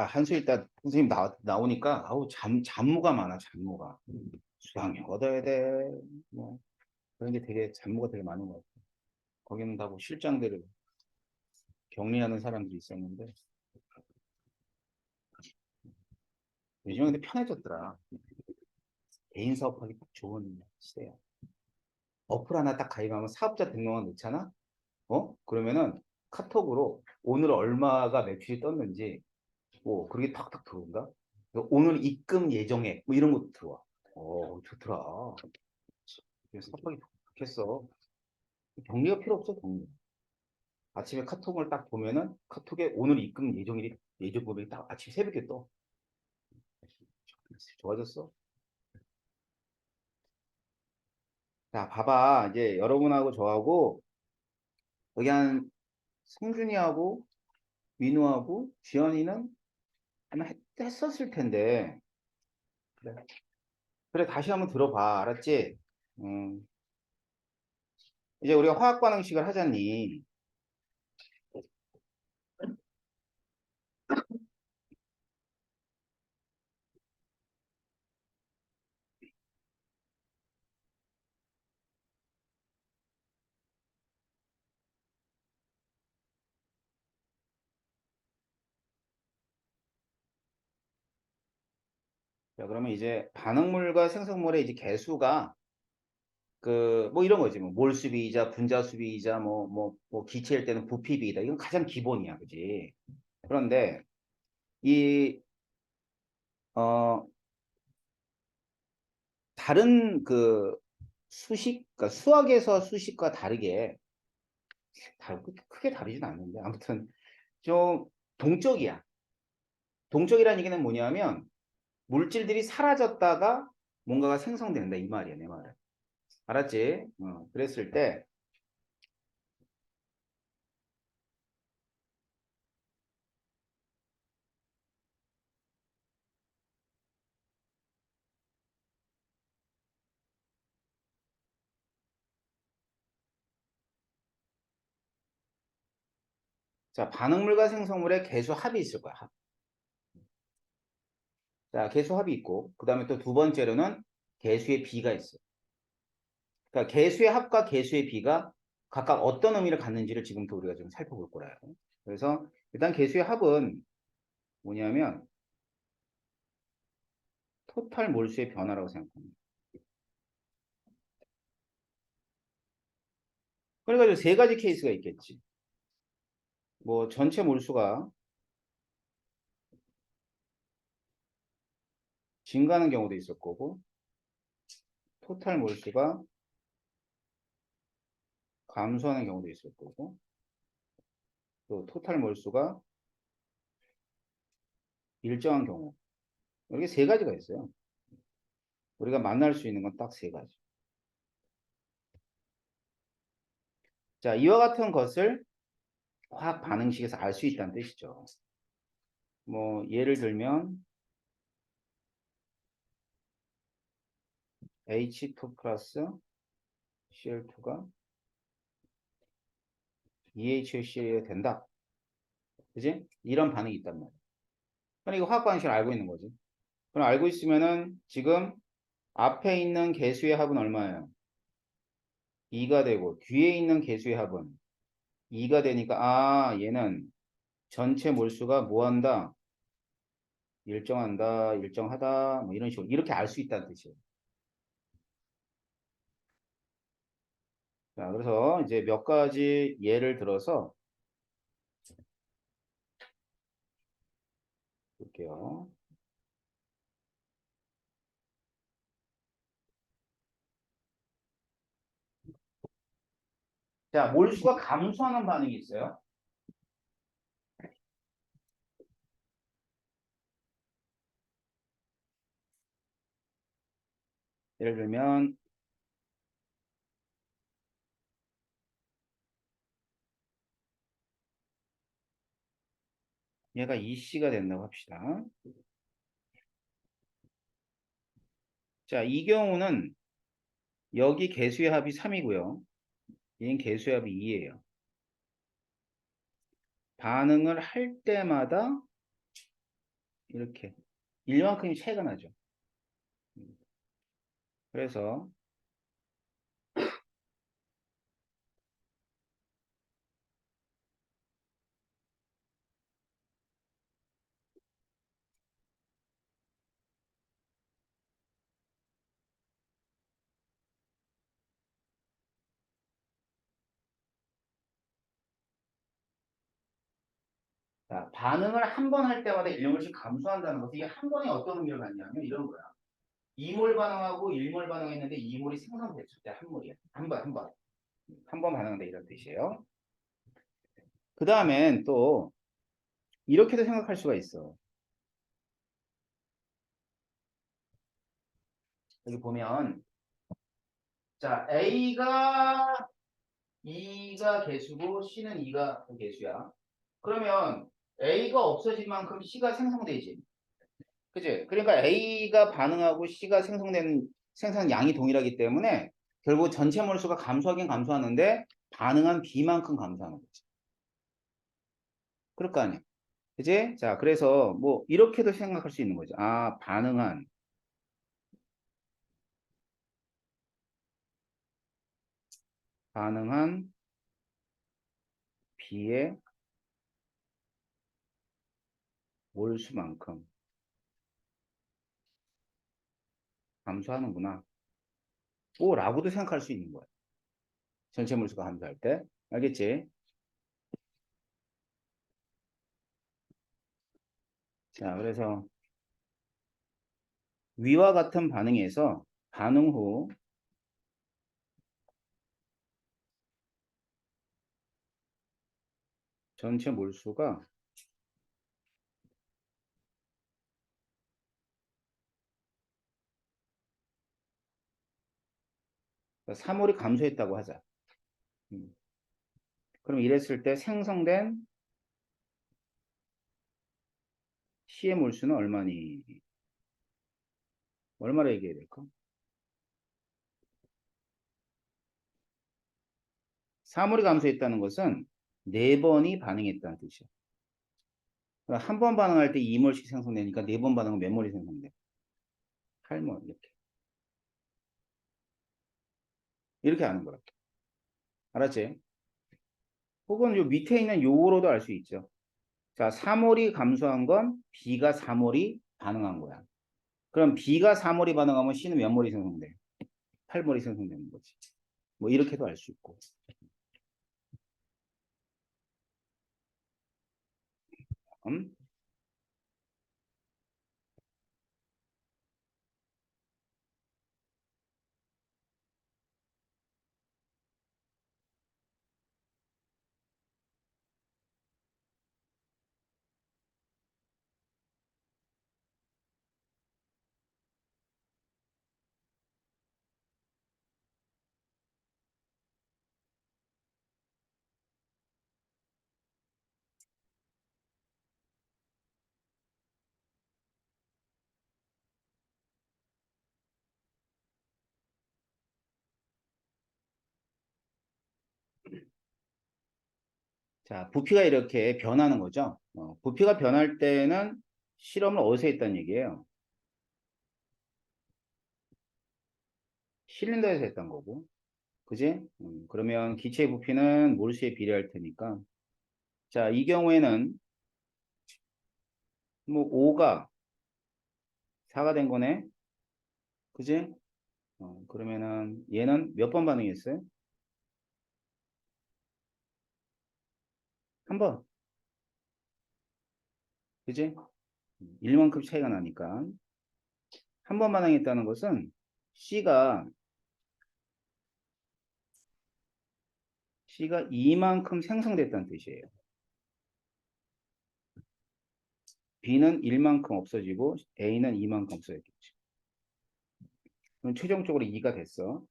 [SPEAKER 1] 한수 일단 선생님 나오니까 아우 잡무가 많아 잡무가. 수학력 얻어야 돼. 뭐 그런 게 되게 잡무가 되게 많은 것 같아. 거기는 다 뭐 실장들을 격리하는 사람들이 있었는데 요즘은 근데 편해졌더라. 개인 사업하기 딱 좋은 시대야. 어플 하나 딱 가입하면 사업자 등록만 넣잖아. 그러면은 카톡으로 오늘 얼마가 매출이 떴는지 그게 탁탁 들어온다. 오늘 입금 예정액 뭐 이런 것도 들어와. 좋더라. 그래서 사업하기 좋겠어. 격리가 필요 없어 격리. 아침에 카톡을 딱 보면은 카톡에 오늘 입금 예정일이 예정 금액이 딱 아침 새벽에 떠. 좋아졌어. 자, 봐봐. 이제 여러분하고 저하고 여기 한 성준이하고 민우하고 지연이는 아마 했었을 텐데. 그래. 그래, 다시 한번 들어봐. 알았지? 음, 이제 우리가 화학 반응식을 하자니. 자, 그러면 이제 반응물과 생성물의 이제 개수가 뭐 이런 거지. 뭐 몰수비이자 분자수비이자 뭐 기체일 때는 부피비이다. 이건 가장 기본이야. 그지? 그런데 이 어, 다른 그 수식, 그러니까 수학에서 수식과 다르게 크게 다르진 않는데 아무튼 좀 동적이야. 동적이라는 얘기는 뭐냐면 물질들이 사라졌다가 뭔가가 생성된다 이 말이야 내 말은. 알았지? 그랬을 때 자, 반응물과 생성물의 개수 합이 있을 거야. 합. 자, 개수 합이 있고 그 다음에 또 두 번째로는 개수의 비가 있어. 그러니까 개수의 합과 개수의 비가 각각 어떤 의미를 갖는지를 지금부터 우리가 좀 살펴볼 거예요. 그래서 일단 개수의 합은 뭐냐면 토탈 몰수의 변화라고 생각합니다. 그래가지고 세 가지 케이스가 있겠지. 뭐 전체 몰수가 증가하는 경우도 있을 거고 토탈 몰수가 감소하는 경우도 있을 거고 또 토탈 몰수가 일정한 경우 이렇게 세 가지가 있어요. 우리가 만날 수 있는 건 딱 세 가지. 자, 이와 같은 것을 화학 반응식에서 알 수 있다는 뜻이죠. 뭐 예를 들면 H2 플러스 Cl2가 EHCl이 된다. 그지? 이런 반응이 있단 말이야. 그럼 이거 화학 반응식을 알고 있는 거지. 그럼 알고 있으면은 지금 앞에 있는 개수의 합은 얼마예요? 2가 되고 뒤에 있는 개수의 합은 2가 되니까 얘는 전체 몰수가 뭐한다? 일정한다, 일정하다, 뭐 이런 식으로 이렇게 알 수 있다는 뜻이에요. 자, 그래서 이제 몇 가지 예를 들어서 볼게요. 자, 몰수가 감소하는 반응이 있어요. 예를 들면 얘가 EC가 된다고 합시다. 자, 이 경우는 여기 개수의 합이 3이고요. 얘는 개수의 합이 2예요. 반응을 할 때마다 이렇게 1만큼이 차이가 나죠. 그래서 자, 반응을 한 번 할 때마다 1몰씩 감소한다는 것은 이게 한 번에 어떤 의미를 갖냐면 이런 거야. 2몰 반응하고 1몰 반응했는데 2몰이 생성됐을 때 한 몰이야. 한 번, 한 번. 한 번 반응한다 이런 뜻이에요. 그 다음엔 또 이렇게도 생각할 수가 있어. 여기 보면 자 A가 2가 개수고 C는 2가 개수야. 그러면 A가 없어진 만큼 C가 생성되지. 그치? 그러니까 A가 반응하고 C가 생성한 양이 동일하기 때문에 결국 전체 몰수가 감소하긴 감소하는데 반응한 B만큼 감소하는 거지. 그럴 거 아니야. 그치? 자, 그래서 뭐 이렇게도 생각할 수 있는 거죠. 아, 반응한 B의 몰수만큼 감소하는구나. 오, 라고도 생각할 수 있는 거야. 전체 몰수가 감소할 때. 알겠지? 자, 그래서 위와 같은 반응에서 반응 후 전체 몰수가 3몰이 감소했다고 하자. 음. 그럼 이랬을 때 생성된 C의 몰수는 얼마니? 얼마나 얘기해야 될까? 3몰이 감소했다는 것은 4번이 반응했다는 뜻이야. 한 번 반응할 때 2몰씩 생성되니까 4번 반응은 몇 몰이 생성돼? 8몰 이렇게. 이렇게 하는 거라. 알았지? 혹은 요 밑에 있는 요거로도 알 수 있죠. 자, 3몰이 감소한 건 B가 4몰이 반응한 거야. 그럼 B가 4몰이 반응하면 C는 몇 몰이 생성돼? 8몰이 생성되는 거지. 뭐 이렇게도 알 수 있고. 음? 자, 부피가 이렇게 변하는 거죠. 부피가 변할 때는 실험을 어디서 했다는 얘기예요? 실린더에서 했던 거고. 그지? 그러면 기체의 부피는 몰수에 비례할 테니까. 자, 이 경우에는 뭐 5가 4가 된 거네. 그지? 그러면은 얘는 몇 번 반응했어요? 한 번. 그지? 1만큼 차이가 나니까. 한 번 반응했다는 것은 C가 2만큼 생성됐다는 뜻이에요. B는 1만큼 없어지고 A는 2만큼 없어졌겠지. 그럼 최종적으로 2가 됐어.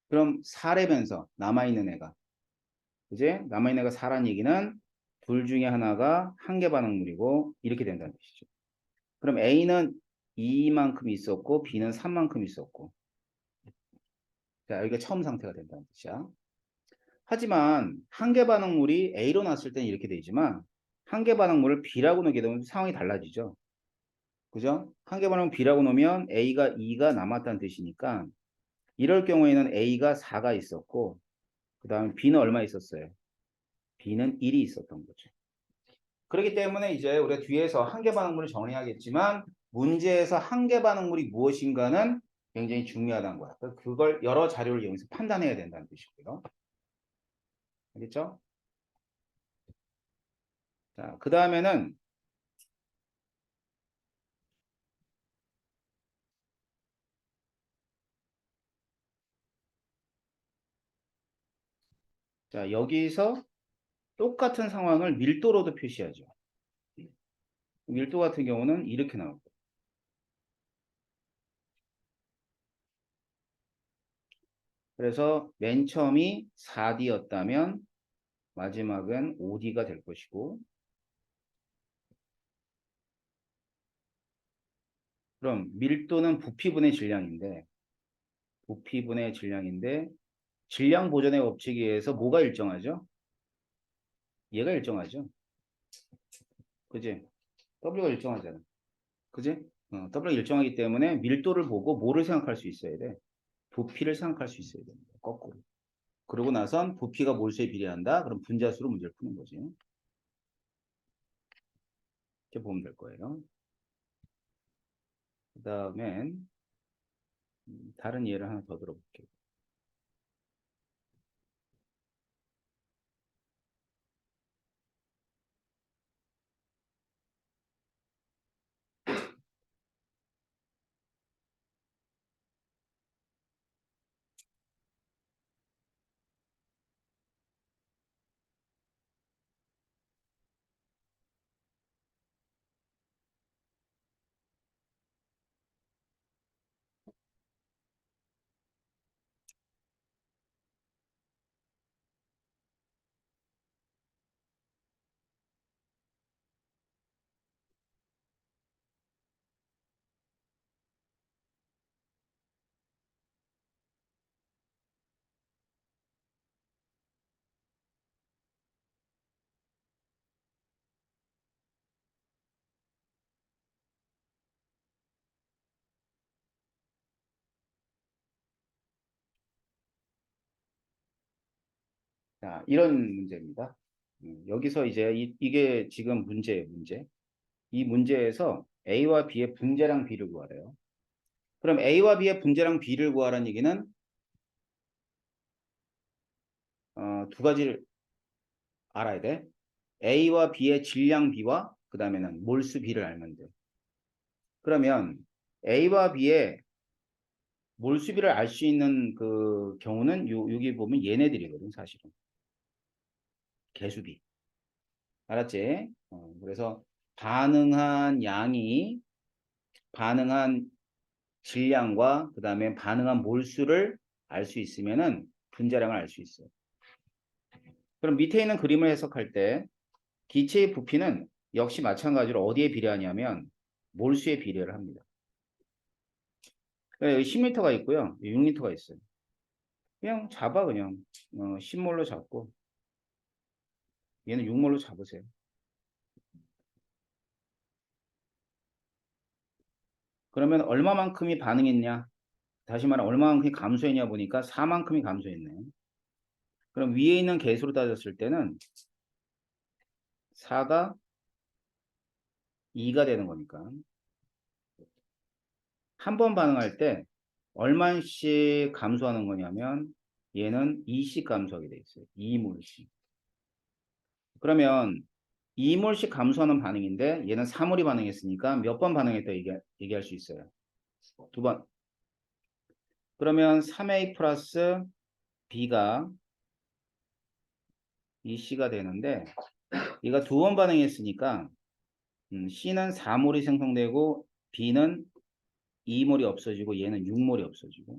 [SPEAKER 1] 그럼 4래면서 남아있는 애가. 그지? 남아있는 애가 4란 얘기는 둘 중에 하나가 한 개 반응물이고 이렇게 된다는 뜻이죠. 그럼 A는 2만큼 있었고 B는 3만큼 있었고. 자, 여기가 처음 상태가 된다는 뜻이야. 하지만 한 개 반응물이 A로 났을 때는 이렇게 되지만 한계 반응물을 B라고 놓게 되면 상황이 달라지죠. 그죠? 한계 반응물 B라고 놓으면 A가 2가 남았다는 뜻이니까 이럴 경우에는 A가 4가 있었고 그 다음에 B는 얼마 있었어요? B는 1이 있었던 거죠. 그렇기 때문에 이제 우리가 뒤에서 한계 반응물을 정리하겠지만 문제에서 한계 반응물이 무엇인가는 굉장히 중요하다는 거야. 그걸 여러 자료를 이용해서 판단해야 된다는 뜻이고요. 알겠죠? 자, 그 다음에는 자, 여기서 똑같은 상황을 밀도로도 표시하죠. 밀도 같은 경우는 이렇게 나오고 그래서 맨 처음이 4D였다면 마지막은 5D가 될 것이고 그럼 밀도는 부피분의 질량인데 질량 보존의 법칙에 의해서 뭐가 일정하죠? 얘가 일정하죠. 그지? W가 일정하잖아. 그지? W가 일정하기 때문에 밀도를 보고 뭐를 생각할 수 있어야 돼? 부피를 생각할 수 있어야 됩니다. 거꾸로. 그러고 나선 부피가 몰수에 비례한다. 그럼 분자수로 문제를 푸는 거지. 이렇게 보면 될 거예요. 그 다음엔 다른 예를 하나 더 들어볼게요. 자, 이런 문제입니다. 여기서 이제 이게 지금 문제예요, 문제. 이 문제에서 A와 B의 분자량 B를 구하래요. 그럼 A와 B의 분자량 B를 구하라는 얘기는 두 가지를 알아야 돼. A와 B의 질량 B와 그 다음에는 몰수 B를 알면 돼. 그러면 A와 B의 몰수 B를 알 수 있는 그 경우는 여기 보면 얘네들이거든, 사실은. 개수비. 알았지? 그래서 반응한 양이 반응한 질량과 그 다음에 반응한 몰수를 알 수 있으면은 분자량을 알 수 있어요. 그럼 밑에 있는 그림을 해석할 때 기체의 부피는 역시 마찬가지로 어디에 비례하냐면 몰수에 비례를 합니다. 여기 10m가 있고요. 6m가 있어요. 그냥 잡아 그냥 10몰로 잡고 얘는 6몰로 잡으세요. 그러면 얼마만큼이 반응했냐? 다시 말해 얼마만큼이 감소했냐 보니까 4만큼이 감소했네요. 그럼 위에 있는 개수로 따졌을 때는 4가 2가 되는 거니까 한 번 반응할 때 얼마씩 감소하는 거냐면 얘는 2씩 감소하게 돼 있어요. 2몰씩. 그러면 2몰씩 감소하는 반응인데 얘는 3몰이 반응했으니까 몇 번 반응했다 얘기할 수 있어요. 2번. 그러면 3A 플러스 B가 2C가 되는데 얘가 2번 반응했으니까 C는 4몰이 생성되고 B는 2몰이 없어지고 얘는 6몰이 없어지고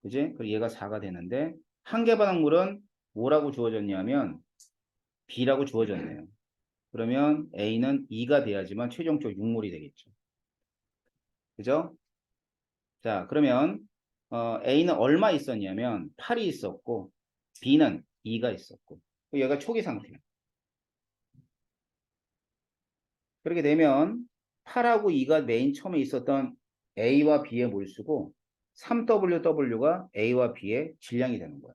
[SPEAKER 1] 그지? 그리고 얘가 4가 되는데 한계 반응물은 뭐라고 주어졌냐면 B라고 주어졌네요. 그러면 A는 2가 돼야지만 최종적 6몰이 되겠죠. 그죠? 자, 그러면 A는 얼마 있었냐면 8이 있었고 B는 2가 있었고 얘가 초기 상태예요. 그렇게 되면 8하고 2가 맨 처음에 있었던 A와 B의 몰수고 3WW가 A와 B의 질량이 되는 거야.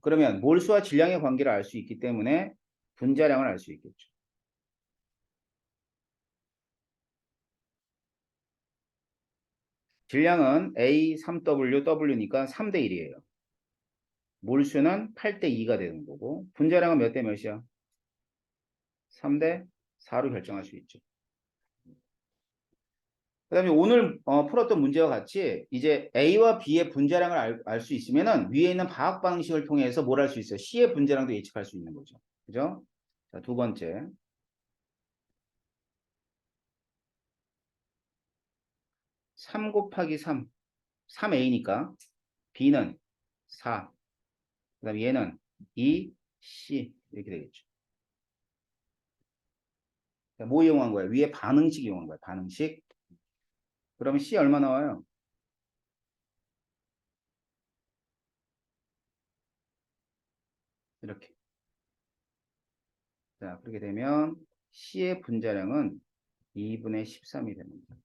[SPEAKER 1] 그러면 몰수와 질량의 관계를 알 수 있기 때문에 분자량을 알 수 있겠죠. 질량은 A 3WW니까 3대 1이에요. 몰수는 8대 2가 되는 거고 분자량은 몇 대 몇이야? 3대 4로 결정할 수 있죠. 그 다음에 오늘 풀었던 문제와 같이 이제 A와 B의 분자량을 알 수 있으면은 위에 있는 화학 방식을 통해서 뭘 할 수 있어요? C의 분자량도 예측할 수 있는 거죠. 그죠? 자, 두 번째. 3 곱하기 3. 3A니까 B는 4. 그 다음에 얘는 2, C. 이렇게 되겠죠. 자, 뭐 이용한 거야? 위에 반응식 이용한 거야. 반응식. 그러면 C 얼마 나와요? 이렇게. 자, 그렇게 되면 C의 분자량은 2분의 13이 되는 거예요.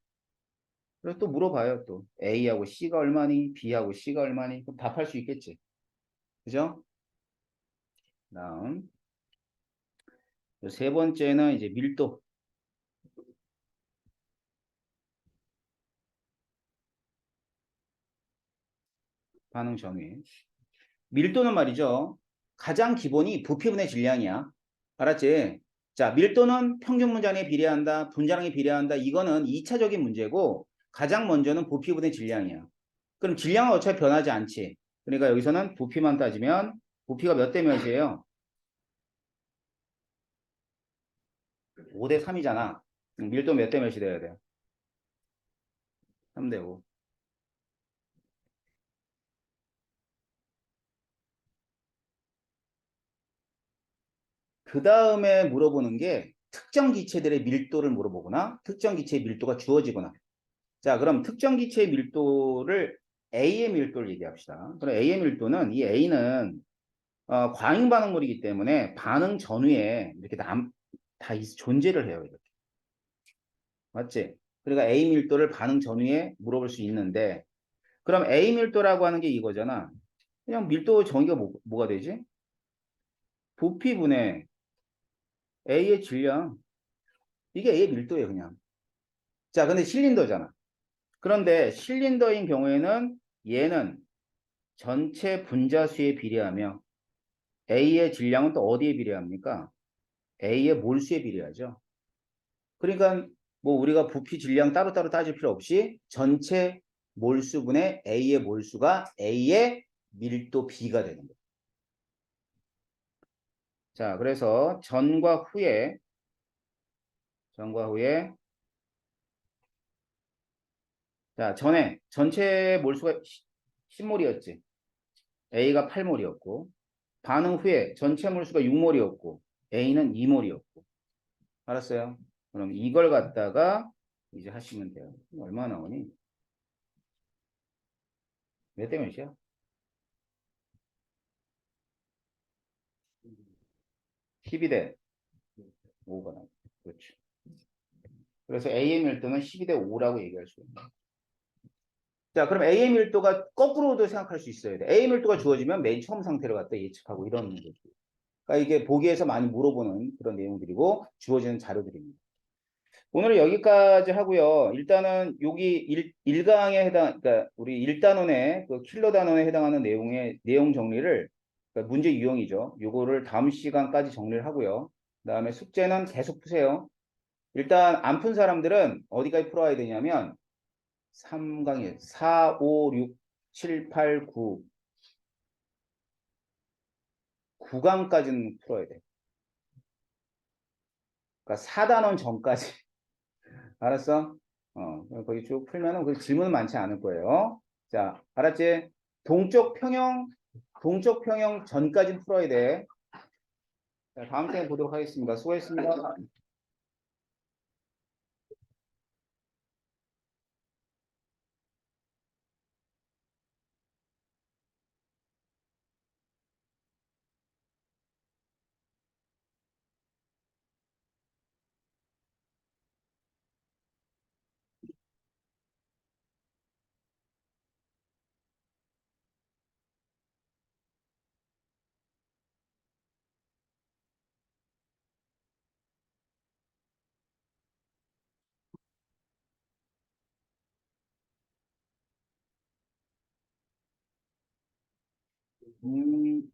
[SPEAKER 1] 그래서 또 물어봐요. 또 A하고 C가 얼마니? B하고 C가 얼마니? 그럼 답할 수 있겠지. 그죠? 다음 세 번째는 이제 밀도. 반응 전위. 밀도는 말이죠. 가장 기본이 부피분의 질량이야. 알았지? 자, 밀도는 평균 분자량에 비례한다. 분자량에 비례한다. 이거는 2차적인 문제고 가장 먼저는 부피분의 질량이야. 그럼 질량은 어차피 변하지 않지. 그러니까 여기서는 부피만 따지면 부피가 몇 대 몇이에요? 5대 3이잖아. 밀도 몇 대 몇이 돼야 돼? 3대 5. 그 다음에 물어보는 게 특정 기체들의 밀도를 물어보거나 특정 기체의 밀도가 주어지거나. 자, 그럼 특정 기체의 밀도를 A의 밀도를 얘기합시다. 그럼 A의 밀도는 이 A는 과잉 반응물이기 때문에 반응 전후에 이렇게 다 존재를 해요. 이렇게. 맞지? 그러니까 A 밀도를 반응 전후에 물어볼 수 있는데 그럼 A 밀도라고 하는 게 이거잖아. 그냥 밀도 정의가 뭐가 되지? 부피분의 A의 질량. 이게 A의 밀도예요, 그냥. 자, 근데 실린더잖아. 그런데 실린더인 경우에는 얘는 전체 분자수에 비례하며 A의 질량은 또 어디에 비례합니까? A의 몰수에 비례하죠. 그러니까 뭐 우리가 부피 질량 따로따로 따질 필요 없이 전체 몰수분의 A의 몰수가 A의 밀도 B가 되는 거예요. 자, 그래서 전과 후에 자, 전에 전체 몰수가 10몰이었지. A가 8몰이었고 반응 후에 전체 몰수가 6몰이었고 A는 2몰이었고 알았어요? 그럼 이걸 갖다가 이제 하시면 돼요. 얼마 나오니? 몇 대 몇이야? 12대 5가 나와. 그렇죠. 그래서 A의 밀도는 12대 5라고 얘기할 수 있는. 자, 그럼 A의 밀도가 거꾸로도 생각할 수 있어야 돼. A의 밀도가 주어지면 맨 처음 상태를 갖다 예측하고 이런 거죠. 그러니까 이게 보기에서 많이 물어보는 그런 내용들이고 주어지는 자료들입니다. 오늘은 여기까지 하고요. 일단은 여기 1강에 그러니까 우리 1단원의 그 킬러 단원에 해당하는 내용의 내용 정리를, 그러니까 문제 유형이죠. 요거를 다음 시간까지 정리를 하고요. 그다음에 숙제는 계속 푸세요. 일단 안 푼 사람들은 어디까지 풀어야 되냐면 3강에 4, 5, 6, 7, 8, 9, 9강까지는 풀어야 돼. 그러니까 4단원 전까지. 알았어? 거기 쭉 풀면은 그 질문은 많지 않을 거예요. 자, 알았지? 동쪽 평형 전까지 풀어야 돼. 자, 다음 시간에 보도록 하겠습니다. 수고했습니다. 음,